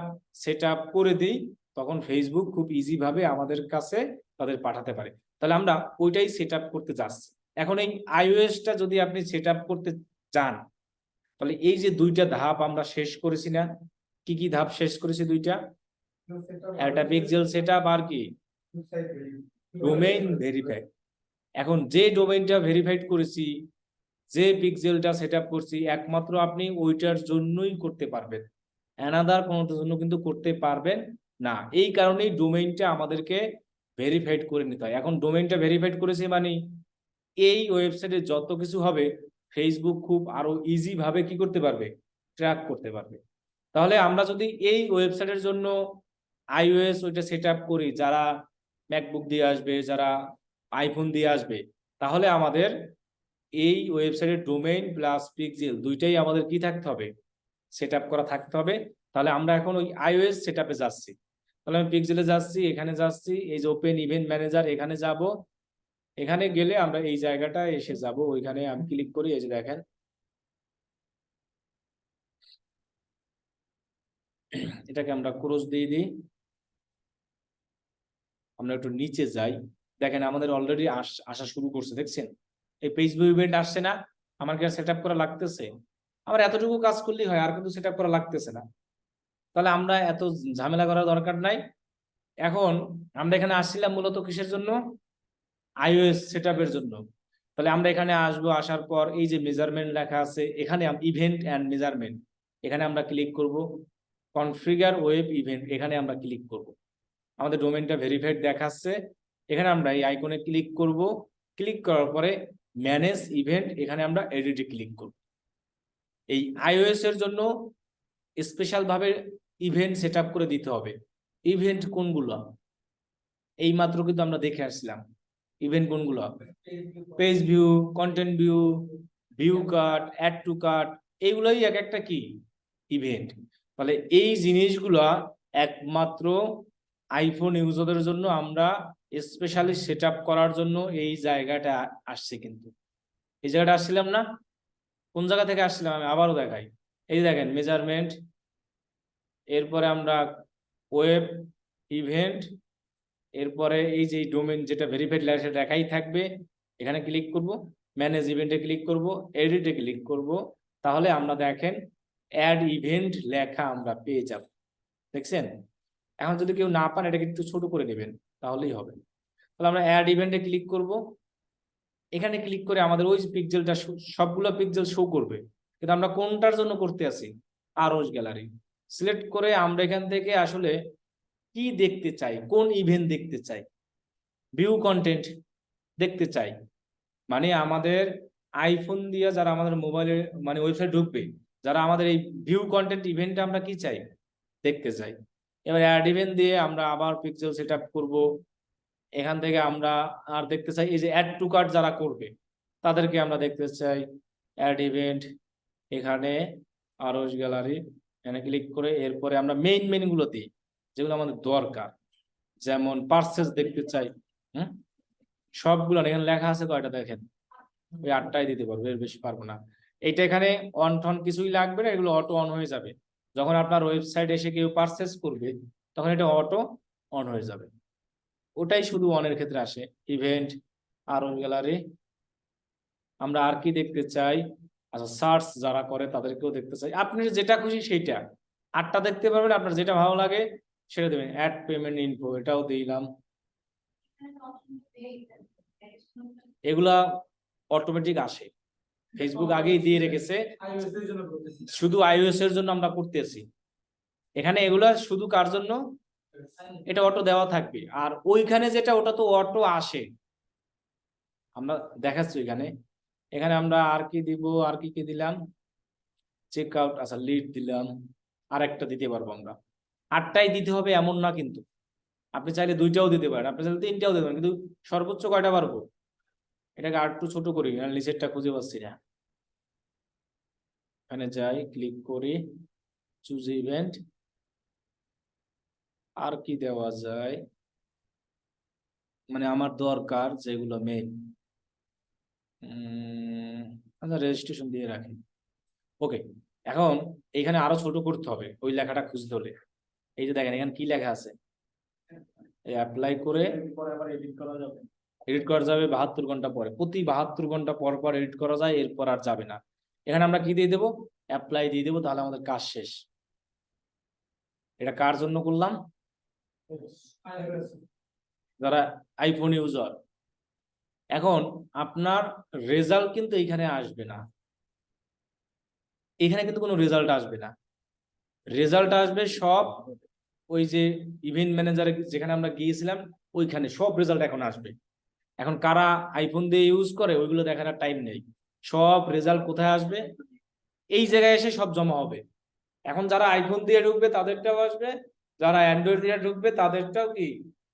সেট করে দিই, তখন ফেসবুক খুব ইজি ভাবে আমাদের কাছে তাদের পাঠাতে পারে। তাহলে আমরা ওইটাই সেট করতে যাচ্ছি। এখন এই আইওএসটা যদি আপনি সেট করতে চান, তাহলে এই যে 2টা ধাপ আমরা শেষ করেছি না, কি কি ধাপ শেষ করেছি? 2টা, একটা পিক্সেল সেটআপ আর কি ডোমেইন ভেরিফাই। এখন যে ডোমেইনটা ভেরিফাইড করেছি, যে পিক্সেলটা সেটআপ করছি, একমাত্র আপনি ওইটার জন্যই করতে পারবেন, অ্যানাদার কোনোটার জন্য কিন্তু করতে পারবেন না। এই কারণেই ডোমেইনটা আমাদেরকে ভেরিফাইড করে নিতে হয়। এখন ডোমেইনটা ভেরিফাইড করেছি মানে এই ওয়েবসাইটে যত কিছু হবে ফেসবুক খুব আরো ইজি ভাবে কি করতে পারবে, ট্র্যাক করতে পারবে। তাহলে আমরা যদি এই ওয়েবসাইটের জন্য আইওএস ওইটা সেট করি, যারা ম্যাকবুক দিয়ে আসবে, যারা আইফোন দিয়ে আসবে, তাহলে আমাদের এই ওয়েবসাইটের ডোমেইন প্লাস পিক্সেল দুইটাই আমাদের কি থাকতে হবে, সেট করা থাকতে হবে। তাহলে আমরা এখন ওই আইওএস সেট যাচ্ছি। তাহলে আমি পিক্সেলে যাচ্ছি, এখানে যাচ্ছি, এই যে ওপেন ইভেন্ট ম্যানেজার, এখানে যাব। এখানে গেলে আমরা এই জায়গাটা এসে যাব, ওইখানে আমি ক্লিক করি, এই যে দেখেন এটাকে আমরা ক্রস দিয়ে দিই। আমরা একটু নিচে যাই, দেখেন আমাদের অলরেডি আসা শুরু করছে, দেখছেন এই ফেসবুক ইভেন্ট আসছে না, আমার কি সেট করা লাগতেছে? আমার এতটুকু কাজ করলেই হয়, আর কিন্তু সেট করা লাগতেছে না। তাহলে আমরা এত ঝামেলা করার দরকার নাই। এখন আমরা এখানে আসছিলাম মূলত কিসের জন্য, আইওএস সেটআপের জন্য। তাহলে আমরা এখানে আসবো, আসার পর এই যে মেজারমেন্ট লেখা আছে, এখানে ইভেন্ট এন্ড মেজারমেন্ট, এখানে আমরা ক্লিক করব। কনফিগার ওয়েব ইভেন্ট, এখানে আমরা ক্লিক করব। আমাদের ডোমেইনটা ভেরিফাইড দেখাচ্ছে, এখানে আমরা এই আইকনে ক্লিক করব। ক্লিক করার পরে ম্যানেজ ইভেন্ট, এখানে আমরা এডিটে ক্লিক করব। এই আইওএস এর জন্য স্পেশাল ভাবে ইভেন্ট সেট আপ করে দিতে হবে। ইভেন্ট কোনগুলো এই মাত্র কিন্তু আমরা দেখে আসলাম। ইভেন্ট কোনগুলো? Page view, content view, view card, add to card, এইগুলোই এক একটা কি ইভেন্ট। তাহলে এই জিনিসগুলা একমাত্র আইফোন ইউজারদের জন্য আমরা স্পেশালি সেট আপ করার জন্য এই জায়গাটা আসছে। কিন্তু এই জায়গাটা আসছিলাম না? কোন জায়গা থেকে আসছিলাম আমি আবারও দেখাই। এই দেখেন মেজারমেন্ট, এরপরে আমরা ওয়েব ইভেন্ট, এরপরে এই যে ডোমেন যেটা ভেরিফাইড সেটা দেখাই থাকবে। এখানে ক্লিক করব, ম্যানেজ ইভেন্টে ক্লিক করব, এডিটে ক্লিক করব, তাহলে আমরা দেখেন অ্যাড ইভেন্ট লেখা আমরা পেয়ে যাব। দেখছেন? এখন যদি কেউ না পান এটাকে একটু ছোট করে নেবেন তাহলেই হবে। তাহলে আমরা অ্যাড ইভেন্টে ক্লিক করব, এখানে ক্লিক করে আমাদের ওই পিক্সেলটা সবগুলো পিক্সেল শো করবে, কিন্তু আমরা কোনটার জন্য করতে আছি? আরোস গ্যালারি সিলেক্ট করে আমরা এখান থেকে আসলে কি দেখতে চাই, কোন ইভেন্ট দেখতে চাই? ভিউ কন্টেন্ট দেখতে চাই। মানে আমাদের আইফোন দিয়ে যারা আমাদের মোবাইলে মানে ওয়েবসাইট ঢুকবে, যারা আমাদের এই ভিউ কন্টেন্ট ইভেন্টটা আমরা কি চাই? দেখতে চাই। এবার অ্যাড ইভেন্ট দিয়ে আমরা আবার পিক্সেল সেট আপ করবো। এখান থেকে আমরা আর দেখতে চাই এই যে অ্যাড টু কার্ট যারা করবে তাদেরকে আমরা দেখতে চাই অ্যাড ইভেন্ট, এখানে আরোস গ্যালারি, এখানে ক্লিক করে এরপরে আমরা মেইন গুলো দিই যেগুলো আমাদের দরকার, যেমন পার্সেস দেখতে চাই। সবগুলো এখানে লেখা আছে কয়টা দেখেন, ওই 8টাই দিতে পারবো, এর বেশি পারবো না। এইটা এখানে অন টন কিছুই লাগবে না, এগুলো অটো অন হয়ে যাবে। যখন আপনার ওয়েবসাইট এসে কেউ পারচেজ করবে তখন এটা অটো অন হয়ে যাবে। ওটাই শুধু অনের ক্ষেত্রে আসে। ইভেন্ট, আরোস গ্যালারি, আমরা আর কি দেখতে চাই? আচ্ছা, সার্চ যারা করে তাদেরকেও দেখতে চাই। আপনি যেটা খুশি সেইটা 8টা দেখতে পারবেন, আপনার যেটা ভালো লাগে সেটা দেবেন। অ্যাড পেমেন্ট ইনফো, এটাও দিলাম। এগুলা অটোমেটিক আসে, ফেসবুক আগেই দিয়ে রেখেছে, iOS এর জন্য করতেছি। শুধু আইওএস এর জন্য আমরা করতেছি। এখানে এগুলা শুধু কার জন্য? এটা অটো দেওয়া থাকবে। আর ওইখানে যেটা ওটা তো অটো আসে, আমরা দেখাচ্ছি এখানে। এখানে আমরা আর কি দিব, আর কি কি দিলাম? চেক আউট, আচ্ছা লিড দিলাম, আর একটা দিতে পারবো আমরা। 8টাই দিতে হবে এমন না কিন্তু, আপনি চাইলে 2টাও দিতে পারেন, আপনি চাইলে 3টাও দিতে পারেন, কিন্তু সর্বোচ্চ কয়টা পারবো? এটাকে আর একটু ছোট করি, নিচেরটা খুঁজে পাচ্ছি না। এখানে যাই, ক্লিক করি, চুজ ইভেন্ট, আর কি দেওয়া যায় মানে আমার দরকার যেগুলো মেইন। আচ্ছা রেজিস্ট্রেশন দিয়ে রাখি। ওকে, এখন এখানে আরো ছোট করতে হবে ওই লেখাটা খুঁজতে হলে। এই যে দেখেন এখানে কি লেখা আছে, এই অ্যাপ্লাই করে পরে আবার এডিট করা যাবে। এডিট করা যাবে 72 ঘন্টা পরে, প্রতি 72 ঘন্টা পর পর এডিট করা যায়, এরপর আর যাবে না। এখানে আমরা কি দিয়ে দেবো? অ্যাপ্লাই দিয়ে দেবো, তাহলে আমাদের কাজ শেষ। এটা কার জন্য করলাম? iOS যারা আইফোন ইউজার। এখন আপনার রেজাল্ট কিন্তু এখানে আসবে না, এখানে কিন্তু কোনো রেজাল্ট আসবে না। রেজাল্ট আসবে সব ওই যে ইভেন্ট ম্যানেজারে যেখানে আমরা গিয়েছিলাম ওইখানে সব রেজাল্ট এখন আসবে। এখন কারা আইফোন দিয়ে ইউজ করে ওইগুলো দেখার টাইম নেই, সব রেজাল্ট কোথায় আসবে? এই জায়গায় এসে সব জমা হবে। এখন যারা আইফোন দিয়ে ঢুকবে তাদেরটাও আসবে, যারা অ্যান্ড্রয়েড দিয়ে ঢুকবে তাদেরটাও কি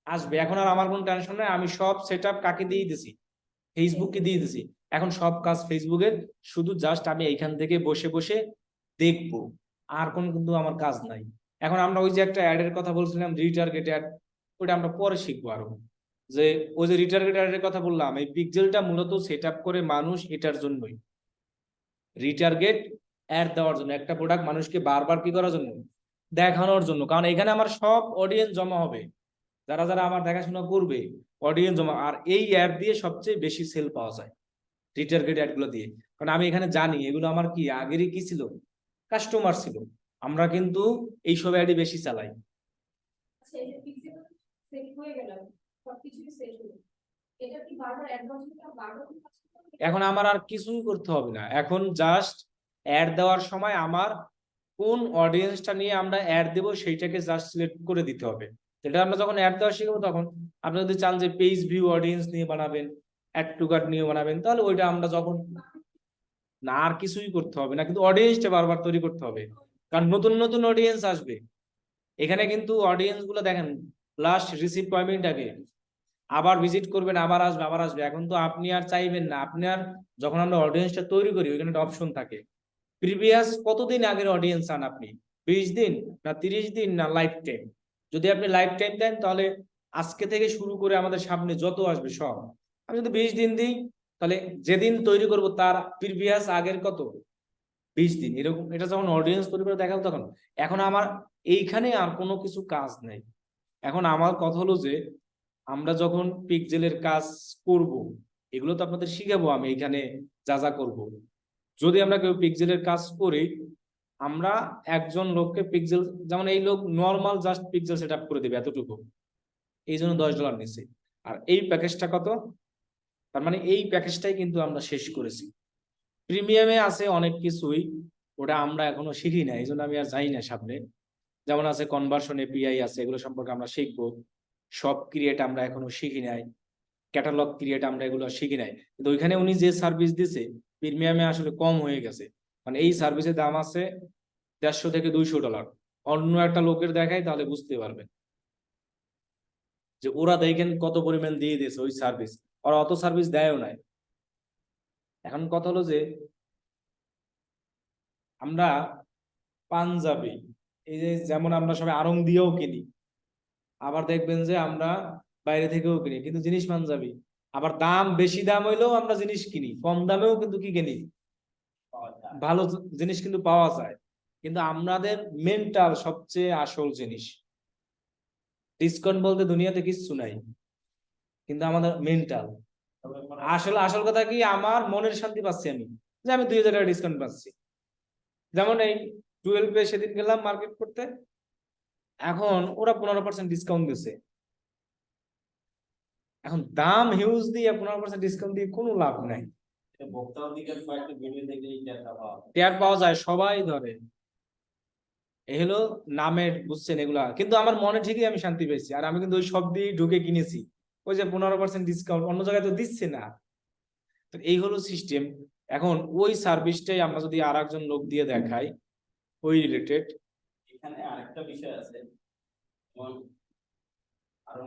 আসবে। এখন আর আমার কোনো টেনশন নেই, আমি সব সেট আপ কাকে দিয়ে দিছি? ফেসবুককে দিয়ে দিছি। এখন সব কাজ ফেসবুকের, শুধু জাস্ট আমি এইখান থেকে বসে বসে দেখবো, আর কোন কিন্তু আমার কাজ নাই। এখন আমরা ওই যে একটা অ্যাডের কথা বলছিলাম, রিটার্গেট অ্যাড, ওটা আমরা পরে শিখবো আরো। যে ওই যে রিটার্গেট অ্যাডের কথা বললাম, এই পিক্সেলটা মূলত সেট আপ করে মানুষ এটার জন্যই, রিটার্গেট অ্যাড দেওয়ার জন্য, একটা প্রোডাক্ট মানুষকে বারবার কি করার জন্য? দেখানোর জন্য। কারণ এখানে আমার সব অডিয়েন্স জমা হবে, যারা যারা আমার দেখাশোনা করবে অডিয়েন্স জমা। আর এই অ্যাড দিয়ে সবচেয়ে বেশি সেল পাওয়া যায়, রিটার্গেট অ্যাড গুলো দিয়ে। কারণ আমি এখানে জানি এগুলো আমার কি আগেরই কি ছিল, কাস্টমার ছিল। আমরা কিন্তু এইসব অ্যাডই বেশি চালাই। এখন আমার আর কিছুই করতে হবে না, এখন জাস্ট অ্যাড দেওয়ার সময় আমার কোন অডিয়েন্সটা নিয়ে আমরা অ্যাড দেবো সেইটাকে জাস্ট সিলেক্ট করে দিতে হবে। এটা আমরা যখন অ্যাড দেওয়া শিখবো তখন আপনি যদি চান যে পেজ ভিউ অডিয়েন্স নিয়ে বানাবেন, অ্যাড টু কার্ট নিয়ে বানাবেন, তাহলে ওইটা আমরা যখন না, আর কিছুই করতে হবে না, কিন্তু অডিয়েন্সটা বারবার তৈরি করতে হবে, কারণ নতুন নতুন অডিয়েন্স আসবে। এখানে কিন্তু অডিয়েন্স গুলো দেখেন লাস্ট রিসিভ কয় মিনিট আগে, আবার ভিজিট করবেন, আবার আসবে আবার আসবে। এখন তো আপনি আর চাইবেন না, আপনার যখন আমরা অডিয়েন্সটা তৈরি করি ওইখানে একটা অপশন থাকে প্রিভিয়াস কতদিন আগের অডিয়েন্স আন আপনি, 20 দিন না 30 দিন না লাইফ টাইম। যদি আপনি লাইফ টাইম দেন তাহলে আজকে থেকে শুরু করে আমাদের সামনে যত আসবে সব। আমি যদি 20 দিন দিই তাহলে যেদিন তৈরি করব তার প্রিভিয়াস আগের কত 20 দিন, এরকম। এটা যখন অডিয়েন্স তৈরি করে দেখাবো তখন। এখন আমার এইখানে আর কোনো কিছু কাজ নেই। এখন আমার কথা হলো যে আমরা যখন পিক্সেলের কাজ করব, এগুলো তো আপনাদের শিখাবো আমি এখানে যা যা করবো। যদি আমরা কেউ পিক্সেলের কাজ করি, আমরা একজন লোককে পিক্সেল, যেমন এই লোক normal just pixel set up করে দেবে এতটুকু, এই জন্য $10 নিচ্ছে। আর এই প্যাকেজটা কত? তার মানে এই প্যাকেজটাই কিন্তু আমরা শেষ করেছি। প্রিমিয়ামে আছে অনেক কিছুই, ওটা আমরা এখনো শিখি না, এই জন্য আমি আর যাই না সামনে। যেমন আছে কনভার্সন এপিআই আছে, এগুলো সম্পর্কে আমরা শিখবো। সব ক্রিয়েট আমরা এখনো শিখি নাই, ক্যাটালগ ক্রিয়েট আমরা এগুলো শিখি নাই। কিন্তু ওইখানে উনি যে সার্ভিস দিছে প্রিমিয়ামে আসলে কম হয়ে গেছে। মানে এই সার্ভিসের দাম আছে $150 থেকে $200। অন্য একটা লোকের দেখাই তাহলে বুঝতে পারবেন যে ওরা দেখেন কত পরিমাণ দিয়ে দিয়েছে ওই সার্ভিস, ওরা অত সার্ভিস দেয়ও নাই। এখন কথা হলো যে আমরা পাঞ্জাবি, এই যে যেমন আমরা সবাই আড়ং দিয়েও কিনি, আবার দেখবেন যে আমরা বাইরে থেকেও কিনি, কিন্তু জিনিস পাঞ্জাবি। আবার দাম বেশি দাম হইলেও আমরা জিনিস কিনি, কম দামেও কিন্তু কি কিনি, ভালো জিনিস কিন্তু পাওয়া যায়। কিন্তু আমাদের মেন্টাল সবচেয়ে আসল জিনিস। ডিসকাউন্ট বলতে দুনিয়াতে কিচ্ছু নাই, কিন্তু আমাদের মেন্টাল আসলে আসল কথা কি, আমার মনের শান্তি পাচ্ছি আমি যে আমি 2000 টাকা ডিসকাউন্ট পাচ্ছি। যেমন এই 12 সেদিন গেলাম মার্কেট করতে, এখন ওরা 15% ডিসকাউন্ট দিচ্ছে। এখন দাম হিউজ দিয়ে 15% ডিসকাউন্ট দিয়ে কোনো লাভ নাই। ভোক্তা অধিকার কয়েকটা ভিডিও দেখলেই টেরটা পাওয়া যায়। টের পাওয়া যায়, সবাই ধরে। এই হলো নামের, বুঝছেন এগুলা, কিন্তু আমার মনে ঠিকই আমি শান্তি পেয়েছি। আর আমি কিন্তু ওই সব দিয়ে ঢুকে কিনেছি, ওই যে 15% ডিসকাউন্ট অন্য জায়গায় তো দিচ্ছে না। তো এই হলো সিস্টেম। এখন ওই সার্ভিসটাই আমরা যদি আর একজন লোক দিয়ে দেখাই ওই রিলেটেড। এখানে আরেকটা বিষয় আছে, যেমন আরো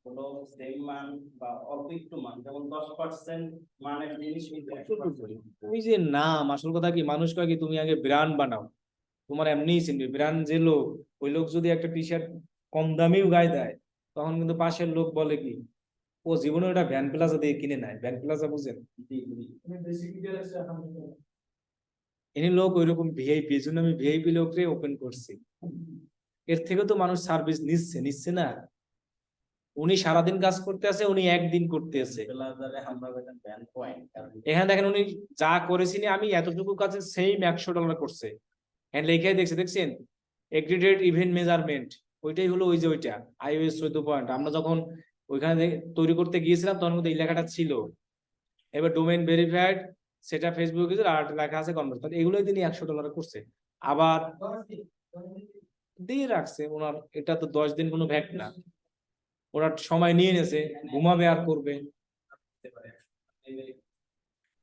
কোনো সেম মান বা অল্প একটু মান, যেমন 10% মানের জিনিস কিন্তু 100% ওই যে নাম, আসল কথা কি, মানুষ কয় কি তুমি আগে ব্র্যান্ড বানাও, তোমার এমনিই চিনবে। ব্র্যান্ড যে লোক, ওই লোক যদি একটা টি শার্ট কম দামেও গায়ে দেয়, তখন কিন্তু পাশের লোক বলে কি, ও জীবনে ওটা ভ্যান প্লাজা দিয়ে কিনে নেয়। ভ্যান প্লাজা বুঝেন? এনে লোক ওইরকম ভিআইপি, এই জন্য আমি ভিআইপি লোকরে ওপেন করছি। এর থেকে তো মানুষ সার্ভিস নিচ্ছে, নিচ্ছে না? উনি সারাদিন কাজ করতে আছে, উনি একদিন করতে আছে। প্লাজারে আমরা বলেন ব্যান্ড পয়েন্ট, কারণ এখানে দেখেন উনি যা করেছিনি আমি এতটুকু কাজে সেম $100 করছে। হ্যাঁ লেখাই দেখছে, দেখছেন এগ্রিগেট ইভেন্ট মেজারমেন্ট, ওইটাই হলো ওই যে ওইটা iOS 14 আমরা যখন ওইখানে তৈরি করতে গিয়েছিলাম তখন কিন্তু এই লেখাটা ছিল। এবার ডোমেইন ভেরিফাইড, সেটা ফেসবুক ইউজার, আর লেখা আছে কনভার্ট, এগুলোই তিনি $100 করছে। আবার দিয়ে রাখছে ওনার, এটা তো 10 দিন কোনো ভ্যাট না, ওনার সময় নিয়ে নিয়েছে, ঘুমাবে আর করবে। হতে পারে।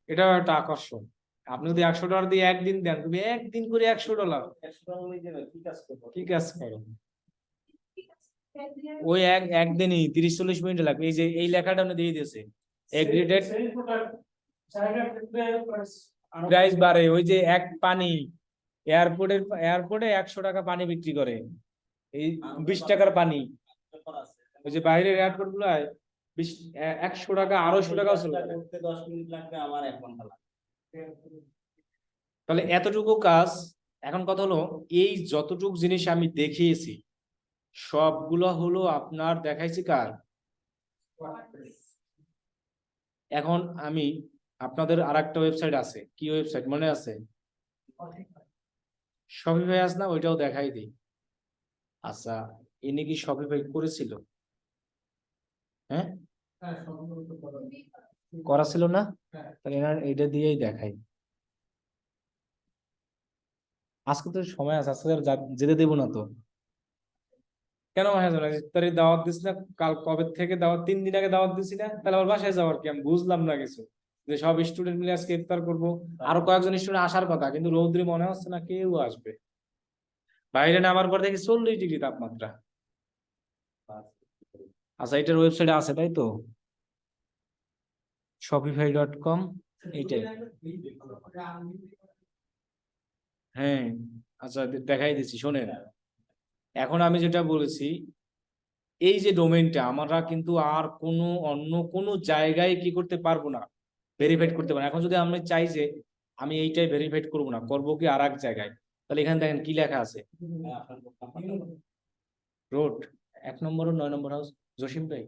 এটাও একটা আকর্ষণ। আপনি যদি $100 দিয়ে একদিন দেন, তুমি একদিন করে $100 100 হয়ে যাবে, কি কাজ করবো? কি কাজ করো? ওই একদিনই 30-40 মিনিট লাগবে। এই যে এই লেখাটা উনি দিয়ে দিয়েছে, এগ্রিগেট প্রাইস বাড়ে। ওই যে এক পানি এয়ারপোর্টে $100 পানি বিক্রি করে, এই 20 টাকার পানি। ব্যাপার আছে। ওই যে বাইরের এয়ারপোর্ট গুলায় 100 টাকা, 250 টাকাও চলে যায়। করতে 10 মিনিট লাগবে, আমার 1 ঘন্টা লাগবে। তাহলে এতটুকু কাজ। এখন কথা হলো, এই যতটুকু জিনিস আমি দেখিয়েছি সবগুলো হলো আপনার দেখাইছি কার। এখন আমি আপনাদের আরেকটা ওয়েবসাইট আছে, কি ওয়েবসাইট মনে আছে? শপিফাই আছে না, ওইটাও দেখাই দিই। আচ্ছা, ইনি কি শপিফাই করেছিল? হ্যাঁ করা ছিল না? তাহলে এনার এটা দিয়েই দেখাই। আজকে তো সময় আছে, আজকে আর যেতে দেবো না তো। কেন বাসায় যাবো না? ইফতারির দাওয়াত দিস না, কাল কবে থেকে দাওয়াত, 3 দিন আগে দাওয়াত দিছি না, তাহলে আমার বাসায় যাওয়ার কি? আমি বুঝলাম না কিছু, যে সব স্টুডেন্ট মিলে আজকে ইফতার করবো। আরো কয়েকজন স্টুডেন্ট আসার কথা, কিন্তু রৌদ্রি মনে হচ্ছে না কেউ আসবে। বাইরে নামার পর দেখি 40 ডিগ্রি তাপমাত্রা। আচ্ছা, এটার ওয়েবসাইট আছে তাই তো, shopify.com, এইটাই। হ্যাঁ, আচ্ছা দেখাই দিচ্ছি, শোনেন। এখন আমি যেটা বলেছি, এই যে ডোমেইনটা আমরা কিন্তু আর কোনো অন্য কোনো জায়গায় কি করতে পারবো না, ভেরিফাইড করতে পারবো না। এখন যদি আমি চাই যে আমি এইটাই ভেরিফাইড করবো না, করবো কি আর এক জায়গায়, তাহলে এখানে দেখেন কি লেখা আছে, রোড 1 নম্বর ও 9 নম্বর হাউস। জসিম ভাই,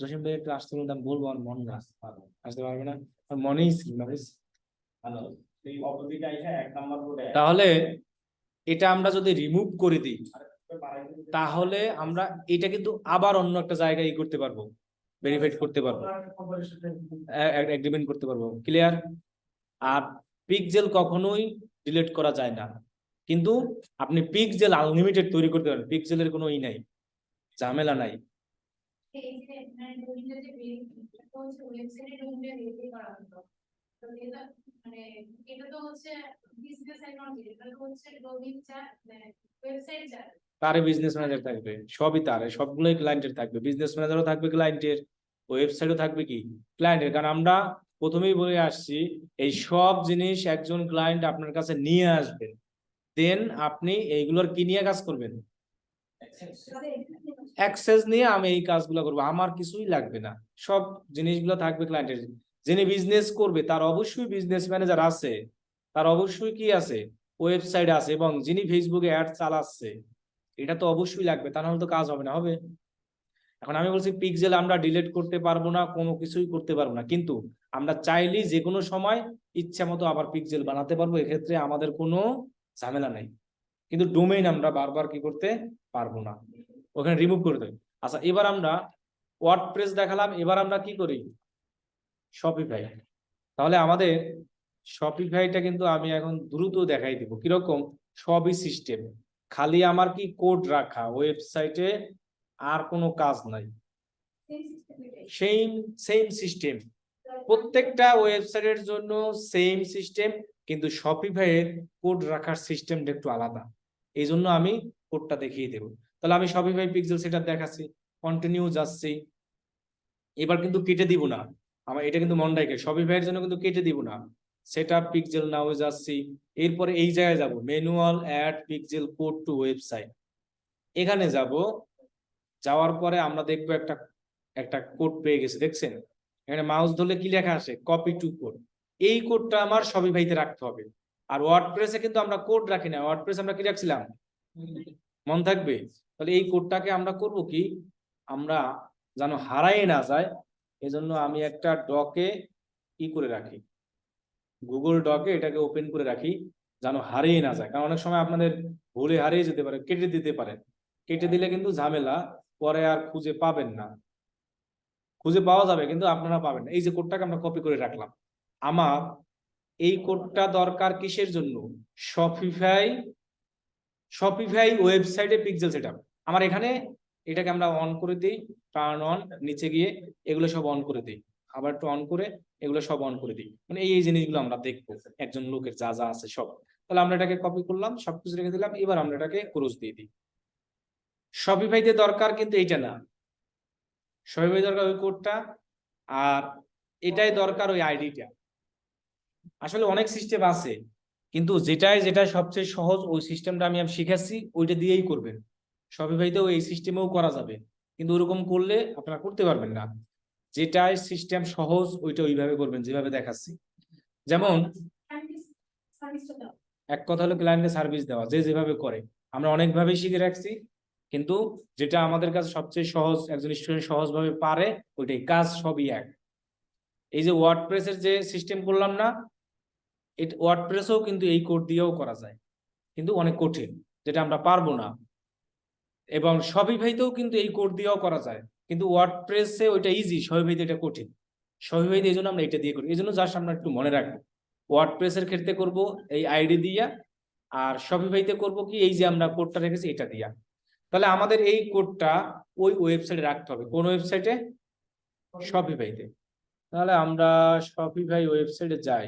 জসিম ভাই একটু আসতে বলতাম, বলবো আর মন না, আসতে পারবে না, আর মনেই ছিল না, বুঝছি? তাহলে এটা আমরা যদি রিমুভ করে দিই, তাহলে আমরা এটা কিন্তু আবার অন্য একটা জায়গায় করতে পারবো, ভেরিফাইড করতে পারবো, এগ্রিমেন্ট করতে পারবো। ক্লিয়ার? আর পিক্সেল কখনোই ডিলিট করা যায় না, কিন্তু আপনি পিক্সেল আনলিমিটেড তৈরি করতে পারেন, পিক্সেলের কোনো ই নাই, ঝামেলা নাই। তারে বিজনেস ম্যানেজার থাকবে, সবই তার, সবগুলোই ক্লায়েন্টের থাকবে, বিজনেস ম্যানেজারও থাকবে ক্লায়েন্টের, ওয়েবসাইটও থাকবে কি ক্লায়েন্টের। কারণ আমরা প্রথমেই বলে আসছি, এই সব জিনিস একজন ক্লায়েন্ট আপনার কাছে নিয়ে আসবেন, দেন আপনি এইগুলোর কি নিয়ে কাজ করবেন, অ্যাক্সেস নিয়ে আমি এই কাজগুলো করবো, আমার কিছুই লাগবে না, সব জিনিসগুলো থাকবে ক্লায়েন্টের। যিনি বিজনেস করবে তার অবশ্যই বিজনেস ম্যানেজার আছে, তার অবশ্যই কি আছে, ওয়েবসাইট আছে, এবং যিনি ফেসবুকে অ্যাড চালাচ্ছে এটা তো অবশ্যই লাগবে, তা নাহলে তো কাজ হবে না, হবে। এখন আমি বলছি পিক্সেল আমরা ডিলিট করতে পারবো না, কোনো কিছুই করতে পারবো না, কিন্তু আমরা চাইলেই যে কোনো সময় ইচ্ছা মতো আবার পিক্সেল বানাতে পারবো, এক্ষেত্রে আমাদের কোনো ঝামেলা নেই। কিন্তু ডোমেইন আমরা বারবার কি করতে পারবো না, ওখানে রিমুভ করে দেবে। আচ্ছা, এবার আমরা ওয়ার্ডপ্রেস দেখালাম, এবার আমরা কি করি, শপিফাই। তাহলে আমাদের শপিফাইটা কিন্তু আমি এখন দ্রুত দেখাই দিব কিরকম, সবই সিস্টেম, খালি আমার কি কোড রাখা, ওয়েবসাইটে আর কোনো কাজ নাই, সেম সেম সিস্টেম, প্রত্যেকটা ওয়েবসাইটের জন্য সেম সিস্টেম, কিন্তু শপিফাইয়ের কোড রাখার সিস্টেমটা একটু আলাদা, এই জন্য আমি কোডটা দেখিয়ে দেব। তাহলে আমি শপিফাই পিক্সেল সেটআপ দেখাচ্ছি, কন্টিনিউ যাচ্ছি, এবার কিন্তু কেটে দিব না, আমার এটা কিন্তু মনে রাখে, শপিফাইয়ের জন্য কিন্তু কেটে দিব না, সেটআপ পিক্সেল নাও যাচ্ছি, এরপরে এই জায়গায় যাব, manual add pixel code to website, এখানে যাব, যাওয়ার পরে আমরা দেখবো একটা একটা কোড পেয়ে গেছি, দেখছেন এখানে মাউস ধরলে কি লেখা আসে, কপি টু কোড। এই কোডটা আমার শপিফাইতে রাখতে হবে। আর ওয়ার্ডপ্রেসে কিন্তু আমরা কোড রাখি না, ওয়ার্ডপ্রেস আমরা কি রাখছিলাম, মন থাকবে। তাহলে এই কোডটাকে আমরা করব কি, আমরা যেন হারাই না যায়, এজন্য আমি একটা ডকে কি করে রাখি, গুগল ডকে এটাকে ওপেন করে রাখি, যেন হারিয়ে না যায়, কারণ অনেক সময় আপনাদের ভুলে হারিয়ে যেতে পারে, কেটে দিতে পারে, কেটে দিলে কিন্তু ঝামেলা, পরে আর খুঁজে পাবেন না, খুঁজে পাওয়া যাবে কিন্তু আপনারা পাবেন না। এই যে কোডটাকে আমরা কপি করে রাখলাম, আমার এই কোডটা দরকার কিসের জন্য, শপিফাই, শপিফাই ওয়েবসাইটে পিক্সেল সেটআপ। আমার এখানে এটাকে আমরা অন করে দিই, টার্ন অন, নিচে গিয়ে এগুলো সব অন করে দিই, আবার একটু অন করে এগুলো সব অন করে দিই, মানে এই জিনিসগুলো আমরা দেখবো একজন লোকের যা যা আছে সব। তাহলে আমরা এটাকে কপি করলাম, সবকিছু রেখে দিলাম, এবার আমরা এটাকে ক্রস দিয়ে দিই। শপিফাইতে দরকার কিন্তু এইটা না, শপিফাই দরকার ওই কোডটা, আর এটাই দরকার ওই আইডিটা। আসলে অনেক সিস্টেম আছে, কিন্তু যেটা সবচেয়ে সহজ ওই সিস্টেমটা আমি শিখাচ্ছি, ওইটা দিয়েই করবেন। শপিফাইতেও এই সিস্টেমেও করা যাবে, কিন্তু ওরকম করলে আপনারা করতে পারবেন না, যেটাই সিস্টেম সহজ ওইটা ওইভাবে করবেন যেভাবে দেখাচ্ছি। যেমন এক কথা হলো ক্লায়েন্টকে সার্ভিস দেওয়া, যে যেভাবে করে আমরা অনেকভাবে শিখে রাখছি, কিন্তু যেটা আমাদের কাছে সবচেয়ে সহজ, একজন স্টুডেন্ট সহজভাবে পারে, ওইটাই কাজ সবই এক। এই যে ওয়ার্ডপ্রেসের যে সিস্টেম করলাম না, এটা ওয়ার্ডপ্রেসও কিন্তু এই কোড দিয়েও করা যায়, কিন্তু অনেক কঠিন, যেটা আমরা পারবো না। এবং শপিফাইতেও কিন্তু এই কোড দিয়েও করা যায়, কিন্তু ওয়ার্ডপ্রেসে ওইটা ইজি, শপিফাইতে এটা কঠিন। শপিফাইতে এই জন্য আমরা এটা দিয়ে করি, এই জন্য জাস্ট আমরা একটু মনে রাখবো, ওয়ার্ডপ্রেসের ক্ষেত্রে করব এই আইডি দিয়া, আর শপিফাইতে করব কি, এই যে আমরা কোডটা রেখেছি এটা দিয়া। তাহলে আমাদের এই কোডটা ওই ওয়েবসাইটে রাখতে হবে, কোন ওয়েবসাইটে, শপিফাইতে। তাহলে আমরা শপিফাই ওয়েবসাইটে যাই,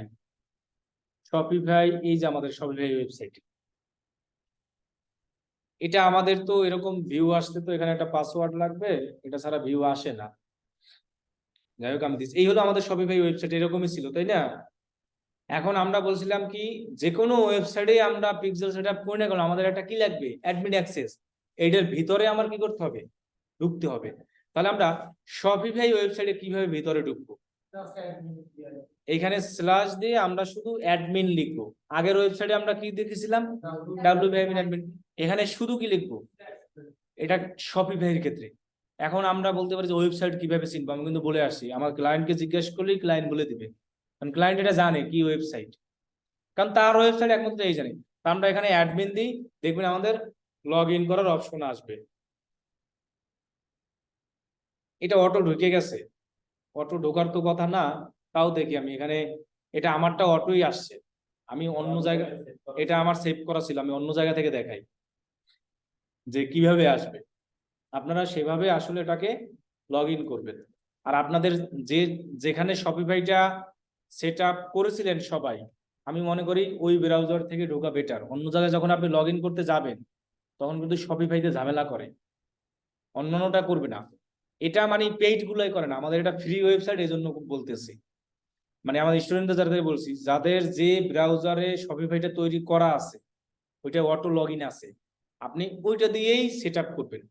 শপিফাই, এই যে আমাদের শপিফাই ওয়েবসাইট, এটা আমাদের তো এরকম ভিউ আসতে তো এখানে একটা পাসওয়ার্ড লাগবে, এটা ছাড়া ভিউ আসে না। যাই হোক আমি দিচ্ছি, এই হলো আমাদের শপিফাই ওয়েবসাইট, এরকমই ছিল তাই না? এখন আমরা বলছিলাম কি, যে কোনো ওয়েবসাইটে আমরা পিক্সেল সেট আপ করে না কেন আমাদের একটা কি লাগবে, অ্যাডমিন অ্যাক্সেস। এইটার ভিতরে আমার কি করতে হবে, ঢুকতে হবে। তাহলে আমরা শপিফাই ওয়েবসাইটে কিভাবে ভিতরে ঢুকবো? এইখানে স্ল্যাশ দিয়ে আমরা শুধু অ্যাডমিন লিখবো। আগের ওয়েবসাইটে আমরা কি দেখেছিলাম, www.admin। এখানে শুধু কি লিখবো, এটা শপিফাইয়ের ক্ষেত্রে। এখন আমরা বলতে পারি যে ওয়েবসাইট কিভাবে চিনবো, আমি কিন্তু বলে আসি, আমার ক্লায়েন্টকে জিজ্ঞেস করলেই ক্লায়েন্ট বলে দিবে, কারণ ক্লায়েন্ট এটা জানে কি ওয়েবসাইট, কারণ তার ওয়েবসাইট একমাত্র এই জানে। তা আমরা এখানে অ্যাডমিন দিই, দেখবেন আমাদের লগ ইন করার অপশন আসবে। এটা অটো ঢুকে গেছে, অটো ঢোকার তো কথা না, তাও দেখি আমি এখানে, এটা আমারটা অটোই আসছে। আমি অন্য জায়গায়, এটা আমার সেভ করা ছিল, আমি অন্য জায়গা থেকে দেখাই যে কিভাবে আসবে। আপনারা সেভাবে আসলে এটাকে লগ ইন করবেন। আর আপনাদের যে যেখানে শপিফাইটা সেট আপ করেছিলেন সবাই, আমি মনে করি ওই ব্রাউজার থেকে ঢোকা বেটার। অন্য জায়গায় যখন আপনি লগ ইন করতে যাবেন তখন কিন্তু শপিফাইতে ঝামেলা করে, অন্যান্যটা করবে না। এটা মানে পেইড গুলাই করে না, আমাদের এটা ফ্রি ওয়েবসাইট, এই জন্য বলতেছি। মানে আমাদের স্টুডেন্টদের যাদের বলছি, যাদের যে ব্রাউজারে শপিফাইটা তৈরি করা আছে ওইটা অটো লগ ইন আছে, আপনি ওইটা দিয়েই সেট আপ করবেন।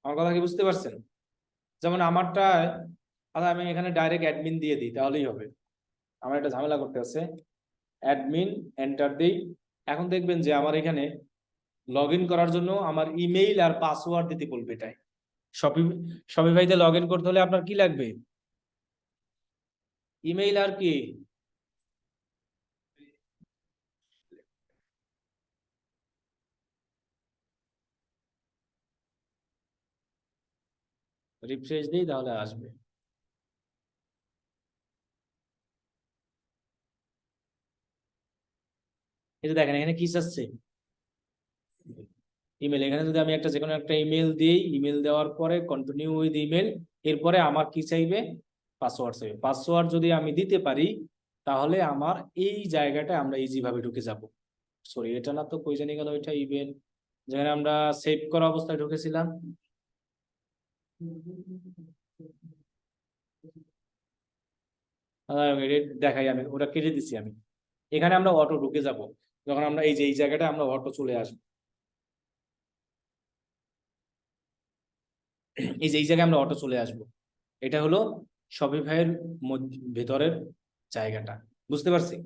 আমার কথা কি বুঝতে পারছেন? যেমন আমারটা, আচ্ছা আমি এখানে ডাইরেক্ট অ্যাডমিন দিয়ে দিই তাহলেই হবে, আমার একটা ঝামেলা করতে আছে। অ্যাডমিন এন্টার দিই, এখন দেখবেন যে আমার এখানে লগ ইন করার জন্য আমার ইমেইল আর পাসওয়ার্ড দিতে বলবে। এটাই শপিফাইতে লগ ইন করতে হলে আপনার কি লাগবে, ইমেইল আর কি, রিফ্রেশ দিই তাহলে আসবে। এই যে দেখেন এখানে কি চাচ্ছে, ইমেল। এখানে যদি আমি একটা যেকোনো একটা ইমেল দিই, ইমেল দেওয়ার পরে কন্টিনিউ উইথ ইমেল, এরপরে আমার কি চাইবে, পাসওয়ার্ড চাইবে। পাসওয়ার্ড যদি আমি দিতে পারি তাহলে আমার এই জায়গাটা আমরা ইজি ভাবে ঢুকে যাব। সরি এটা না তো, কই জানি গেল ওইটা, ইভেন্ট যেখানে আমরা সেভ করা অবস্থায় ঢুকেছিলাম। দেখাই, আমি ওটা কেটে দিচ্ছি আমি। এখানে আমরা অটো ঢুকে যাব যখন আমরা এই যে এই জায়গাটা আমরা অটো চলে আসবো, এই যে এই জায়গায় আমরা অটো চলে আসবো। এটা হলো শপিফাইয়ের ভেতরের জায়গাটা, বুঝতে পারছি?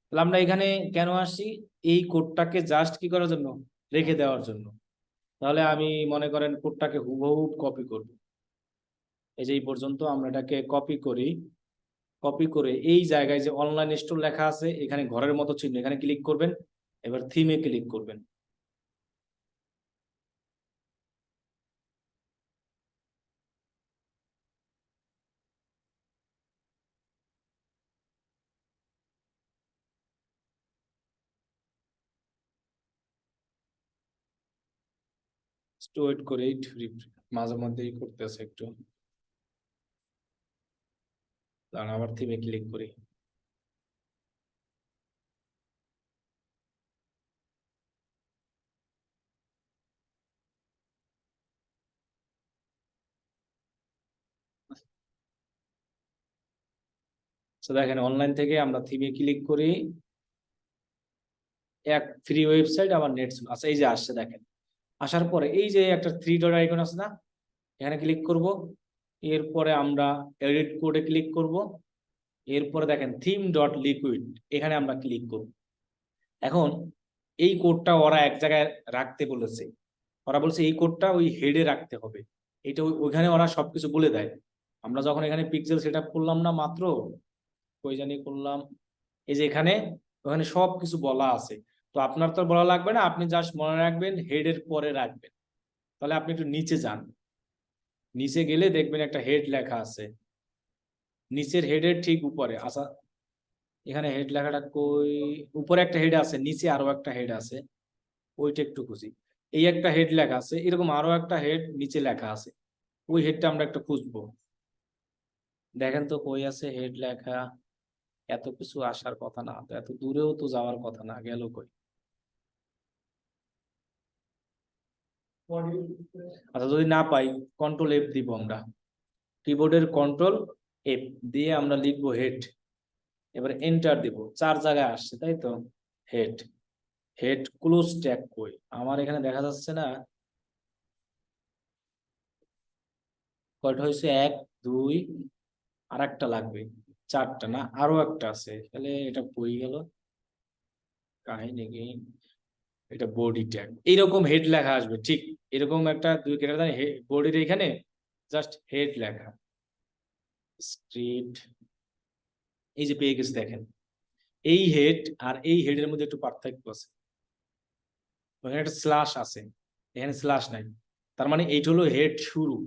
তাহলে আমরা এখানে কেন আসছি, এই কোডটাকে জাস্ট কি করার জন্য, রেখে দেওয়ার জন্য। তাহলে আমি মনে করেন কোডটাকে হুবহু কপি করব। এই যে এই পর্যন্ত আমরা এটাকে কপি করি, কপি করে এই জায়গায় যে অনলাইন স্টোর লেখা আছে এখানে ঘরের মতো চিহ্ন, এখানে ক্লিক করবেন, এবার থিমে ক্লিক করবেন। ওয়েট করে মাঝে মধ্যেই করতেছে একটু, দাঁড়ান আবার থিমে ক্লিক করি। তো দেখেন অনলাইন থেকে আমরা থিমে ক্লিক করি, এক ফ্রি ওয়েবসাইট আবার নেট। আচ্ছা এই যে আসছে দেখেন, আসার পরে এই যে একটা থ্রি ডট আইকন আছে না, এখানে ক্লিক করব। এরপরে আমরা এডিট কোডে ক্লিক করব। এরপরে দেখেন থিম ডট লিকুইড, এখানে আমরা ক্লিক করব। এখন এই কোডটা ওরা এক জায়গায় রাখতে বলেছে, ওরা বলছে এই কোডটা ওই হেডে রাখতে হবে। এটা ওইখানে ওরা সবকিছু বলে দেয়। আমরা যখন এখানে পিক্সেল সেট আপ করলাম না মাত্র, কই জানি করলাম, এই যে এখানে, ওখানে সবকিছু বলা আছে। তো আপনার তো বলা লাগবে না, আপনি জাস্ট মনে রাখবেন হেডের পরে রাখবেন। তাহলে আপনি একটু নিচে যান, নিচে গেলে দেখবেন একটা হেড লেখা আছে, নিচের হেডের ঠিক উপরে। আচ্ছা এখানে হেড লেখাটা কই, উপরে একটা হেড আছে, নিচে আরো একটা হেড আছে, ওইটা একটু খুঁজি। এই একটা হেড লেখা আছে, এরকম আরো একটা হেড নিচে লেখা আছে, ওই হেডটা আমরা একটা খুঁজবো। দেখেন তো কই আছে হেড লেখা, এত কিছু আসার কথা না তো, এত দূরেও তো যাওয়ার কথা না, গেল কই? বডি আচ্ছা যদি না পাই কন্ট্রোল এফ দিব আমরা, কিবোর্ডের কন্ট্রোল এফ দিয়ে আমরা লিখবো হেড, এবার এন্টার দিব, 4 জায়গায় আসছে তাই তো, হেড, হেড ক্লোজ ট্যাগ কই আমার এখানে দেখা যাচ্ছে না, কয়টা হয়েছে 1 2 আর একটা লাগবে, 4টা না আরো একটা আছে, তাহলে এটা কই গেল কাহিনী কি, এটা বডি ট্যাগ, এইরকম হেড লেখা আসবে ঠিক এরকম একটা 2 ক্যারেক্টার বডির এখানে জাস্ট হেড লেখা, স্ক্রিপ্ট, এই যে পেয়ে গেছে দেখেন, এই হেড আর এই হেডের মধ্যে একটু পার্থক্য আছে, ওখানে একটা স্ল্যাশ আছে, এখানে স্ল্যাশ নাই, তার মানে এইটা হলো হেড শুরু,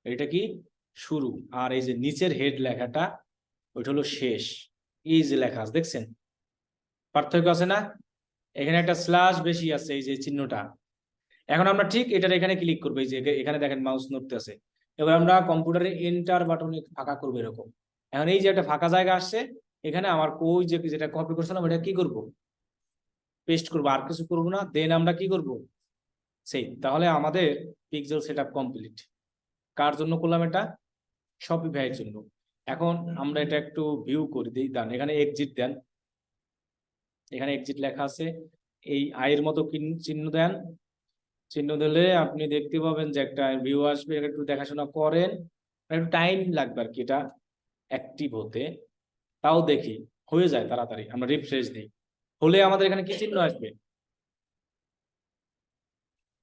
এটা কি শুরু, আর এই যে নিচের হেড লেখাটা ওইটা হলো শেষ, এই যে লেখা আছে দেখছেন পার্থক্য আছে না, এখানে একটা স্ল্যাশ বেশি আছে এই যে চিহ্নটা। এখন আমরা ঠিক এটার এখানে ক্লিক করবো, এই যে এখানে দেখেন মাউস নড়তে আছে, এবার আমরা কম্পিউটারে এন্টার বাটনে ফাঁকা করবো এরকম, এখন এই যে একটা ফাঁকা জায়গা আসছে, এখানে আমার ওই যে যেটা কপি করছিলাম এটা কি করব, পেস্ট করবো, আর কিছু করবো না, দেন আমরা কি করব সেই, তাহলে আমাদের পিক্সেল সেটআপ কমপ্লিট। কার জন্য করলাম এটা, শপিফাইয়ের জন্য। এখন আমরা এটা একটু ভিউ করে দিই, দেন এখানে এক্সিট দেন, এখানে এক্সিট লেখা আছে, এই আয়ের মতো চিহ্ন দেন, চিহ্ন দিলে আপনি দেখতে পাবেন যে একটা ভিউ আসবে, এটা একটু দেখাশোনা করেন, একটু টাইম লাগবে আর কি এটা অ্যাক্টিভ হতে, তাও দেখি হয়ে যায় তাড়াতাড়ি, আমরা রিফ্রেশ দিই, হলে আমাদের এখানে কি চিহ্ন আসবে,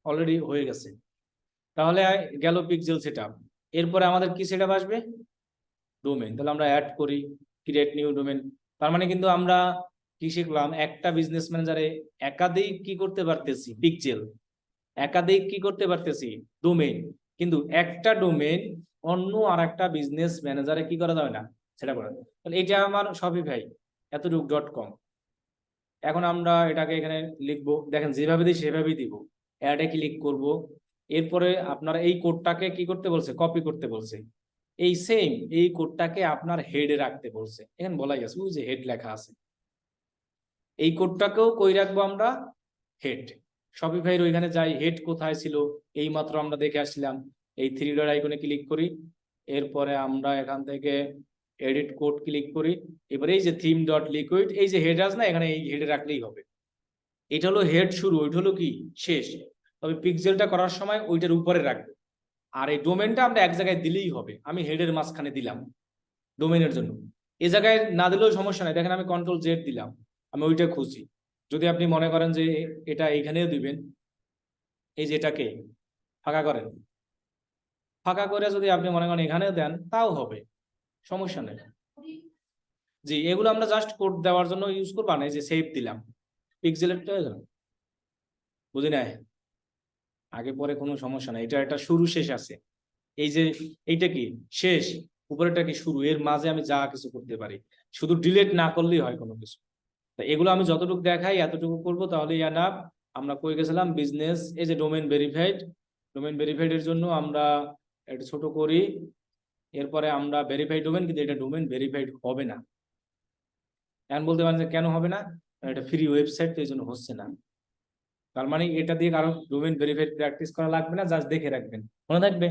অলরেডি হয়ে গেছে, তাহলে গেল পিক্সেল সেটআপ, এরপরে আমাদের কি সেটআপ আসবে, ডোমেন, তাহলে আমরা অ্যাড করি, ক্রিয়েট নিউ ডোমেন, তার মানে কিন্তু আমরা কি শিখলাম, একটা বিজনেস ম্যানেজারে একাধিক কি করতে পারতেছি, পিক্সেল, একাধিক কি করতে পারতেছি, ডোমেইন, কিন্তু একটা ডোমেইন অন্য আর একটা বিজনেস ম্যানেজারে কি করা যাবে না, সেটা করা যাবে। তাহলে এটা আমার শপিফাই এতটুক.com, এখন আমরা এটাকে এখানে লিখবো, দেখেন যেভাবে দিই সেভাবেই দিব, অ্যাডে ক্লিক করব, এরপরে আপনারা এই কোডটাকে কি করতে বলছে, কপি করতে বলছে, এই সেম এই কোডটাকে আপনার হেডে রাখতে বলছে, এখানে বলাই আছে ওই যে হেড লেখা আছে, এই কোডটাকেও কই রাখবো আমরা, হেড, শপিফাইয়ের ওইখানে যাই, হেড কোথায় ছিল এই মাত্র আমরা দেখে আসলাম, এই 3 ডট আইকনে ক্লিক করি, এরপরে আমরা এখান থেকে এডিট কোড ক্লিক করি, এবারে এই যে থিম ডট লিকুইড, এই যে হেড আছে না, এখানে এই হেডে রাখলেই হবে, এটা হলো হেড শুরু, ওইটা হলো কি শেষ, তবে পিক্সেলটা করার সময় ওইটার উপরে রাখবো, আর এই ডোমেনটা আমরা এক জায়গায় দিলেই হবে, আমি হেডের মাঝখানে দিলাম ডোমেনের জন্য, এই জায়গায় না দিলেও সমস্যা নাই, দেখেন আমি কন্ট্রোল জেড দিলাম, আমি ওইটা খুঁজি, যদি আপনি মনে করেন যে এটা এইখানেও দিবেন, এই যে এটাকে ফাঁকা করেন, ফাঁকা করে যদি আপনি মনে করেন এখানেও দেন তাও হবে, সমস্যা নেই। জি, এগুলো আমরা জাস্ট কোড দেওয়ার জন্য ইউজ করবো না, এই যে সেভ দিলাম, পিক্সেলেরটা বুঝি নাই, আগে পরে কোনো সমস্যা নাই, এটা একটা শুরু শেষ আছে, এই যে এইটা কি শেষ, উপরেটা কি শুরু, এর মাঝে আমি যা কিছু করতে পারি, শুধু ডিলিট না করলেই হয় কোনো কিছু, তা এগুলো আমি যতটুকু দেখাই এতটুকু করবো, তাহলে এনাফ। আমরা কই গেছিলাম, বিজনেস, এই যে ডোমেন ভেরিফাইড, ডোমেন ভেরিফাইড এর জন্য আমরা একটু ছোট করি, এরপরে আমরা ভেরিফাইড ডোমেন, কিন্তু এটা ডোমেন ভেরিফাইড হবে না, এখন বলতে পারেন যে কেন হবে না, এটা ফ্রি ওয়েবসাইট তো এই জন্য হচ্ছে না, তার মানে এটা দিয়ে কারো ডোমেন ভেরিফাইড প্র্যাকটিস করা লাগবে না, জাস্ট দেখে রাখবেন, মনে থাকবে,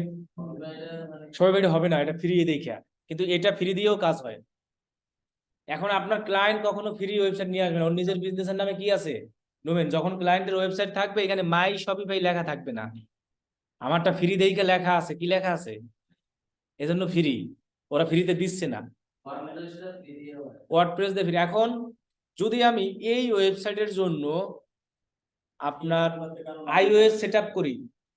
সবাই এটা হবে না, এটা ফ্রি দেখে, কিন্তু এটা ফ্রি দিয়েও কাজ হয়। এখন আপনার ক্লায়েন্ট কখনো ফ্রি ওয়েবসাইট নিয়ে আসবে না, ওর নিজের বিজনেসের নামে কি আছে, ডোমেন, যখন ক্লায়েন্টের ওয়েবসাইট থাকবে এখানে মাই শপিফাই লেখা থাকবে না, আমারটা ফ্রি দেখে লেখা আছে, কি লেখা আছে, এজন্য ফ্রি, ওরা ফ্রিতে দিচ্ছে না, ওয়ার্ডপ্রেস দিয়ে ফ্রি। এখন যদি আমি এই ওয়েবসাইটের জন্য আপনার আইওএস সেটআপ করি,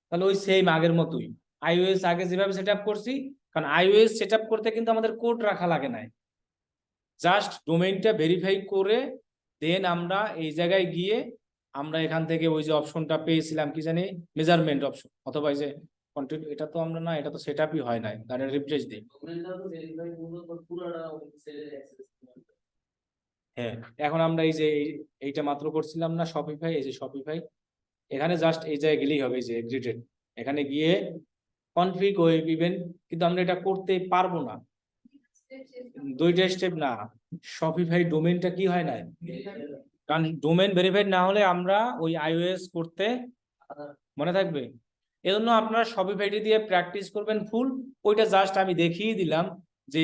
তাহলে ওই সেম আগের মতোই, আইওএস আগে যেভাবে সেটআপ করছি, কারণ আইওএস সেটআপ করতে কিন্তু আমাদের কোড রাখা লাগে না, জাস্ট ডোমেইনটা ভেরিফাই করে দেন আমরা এই জায়গায় গিয়ে আমরা এখান থেকে ওই যে অপশনটা পেয়েছিলাম কি জানি, মেজারমেন্ট অপশন, অথবা এই যে কন্টেন্ট, এটা তো আমরা না, এটা তো সেটআপই হয় নাই, তাহলে রিফ্রেশ দিই, হ্যাঁ এখন আমরা এই যে এইটা মাত্র করছিলাম না শপিফাই, এই যে শপিফাই, এখানে জাস্ট এই জায়গায় গেলেই হবে, এই যে এগ্রিডেড, এখানে গিয়ে কনফিগ ওয়েব ইভেন্ট, কিন্তু আমরা এটা করতে পারবো না, 2টা স্টেপ না, শপিফাই ডোমেইনটা কি হয় না, কারণ ডোমেইন ভেরিফাইড না হলে আমরা ওই আইওএস করতে মনে থাকবে? এজন্য আপনারা শপিফাইটি দিয়ে প্র্যাকটিস করবেন ফুল। ওইটা জাস্ট আমি দেখিয়ে দিলাম যে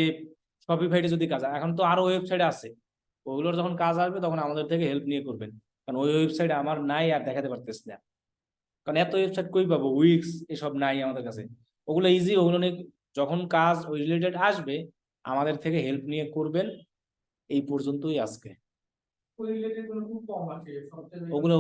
শপিফাইটি যদি কাজ হয়। এখন তো আরো ওয়েবসাইট আছে, ওগুলোর যখন কাজ আসবে তখন আমাদের থেকে হেল্প নিয়ে করবেন, কারণ ওই ওয়েবসাইট আমার নাই আর দেখাতে পারতেছি না, কারণ এত ওয়েবসাইট কই পাবো, উইক্স এসব নাই আমাদের কাছে। ওগুলো ইজি, ওগুলো নিয়ে যখন কাজ ওই রিলেটেড আসবে আমাদের থেকে হেল্প নিয়ে করবেন। এই পর্যন্তই আজকে। ওই রিলেটেড গুলো খুব কম আছে সবচেয়ে ওগুলো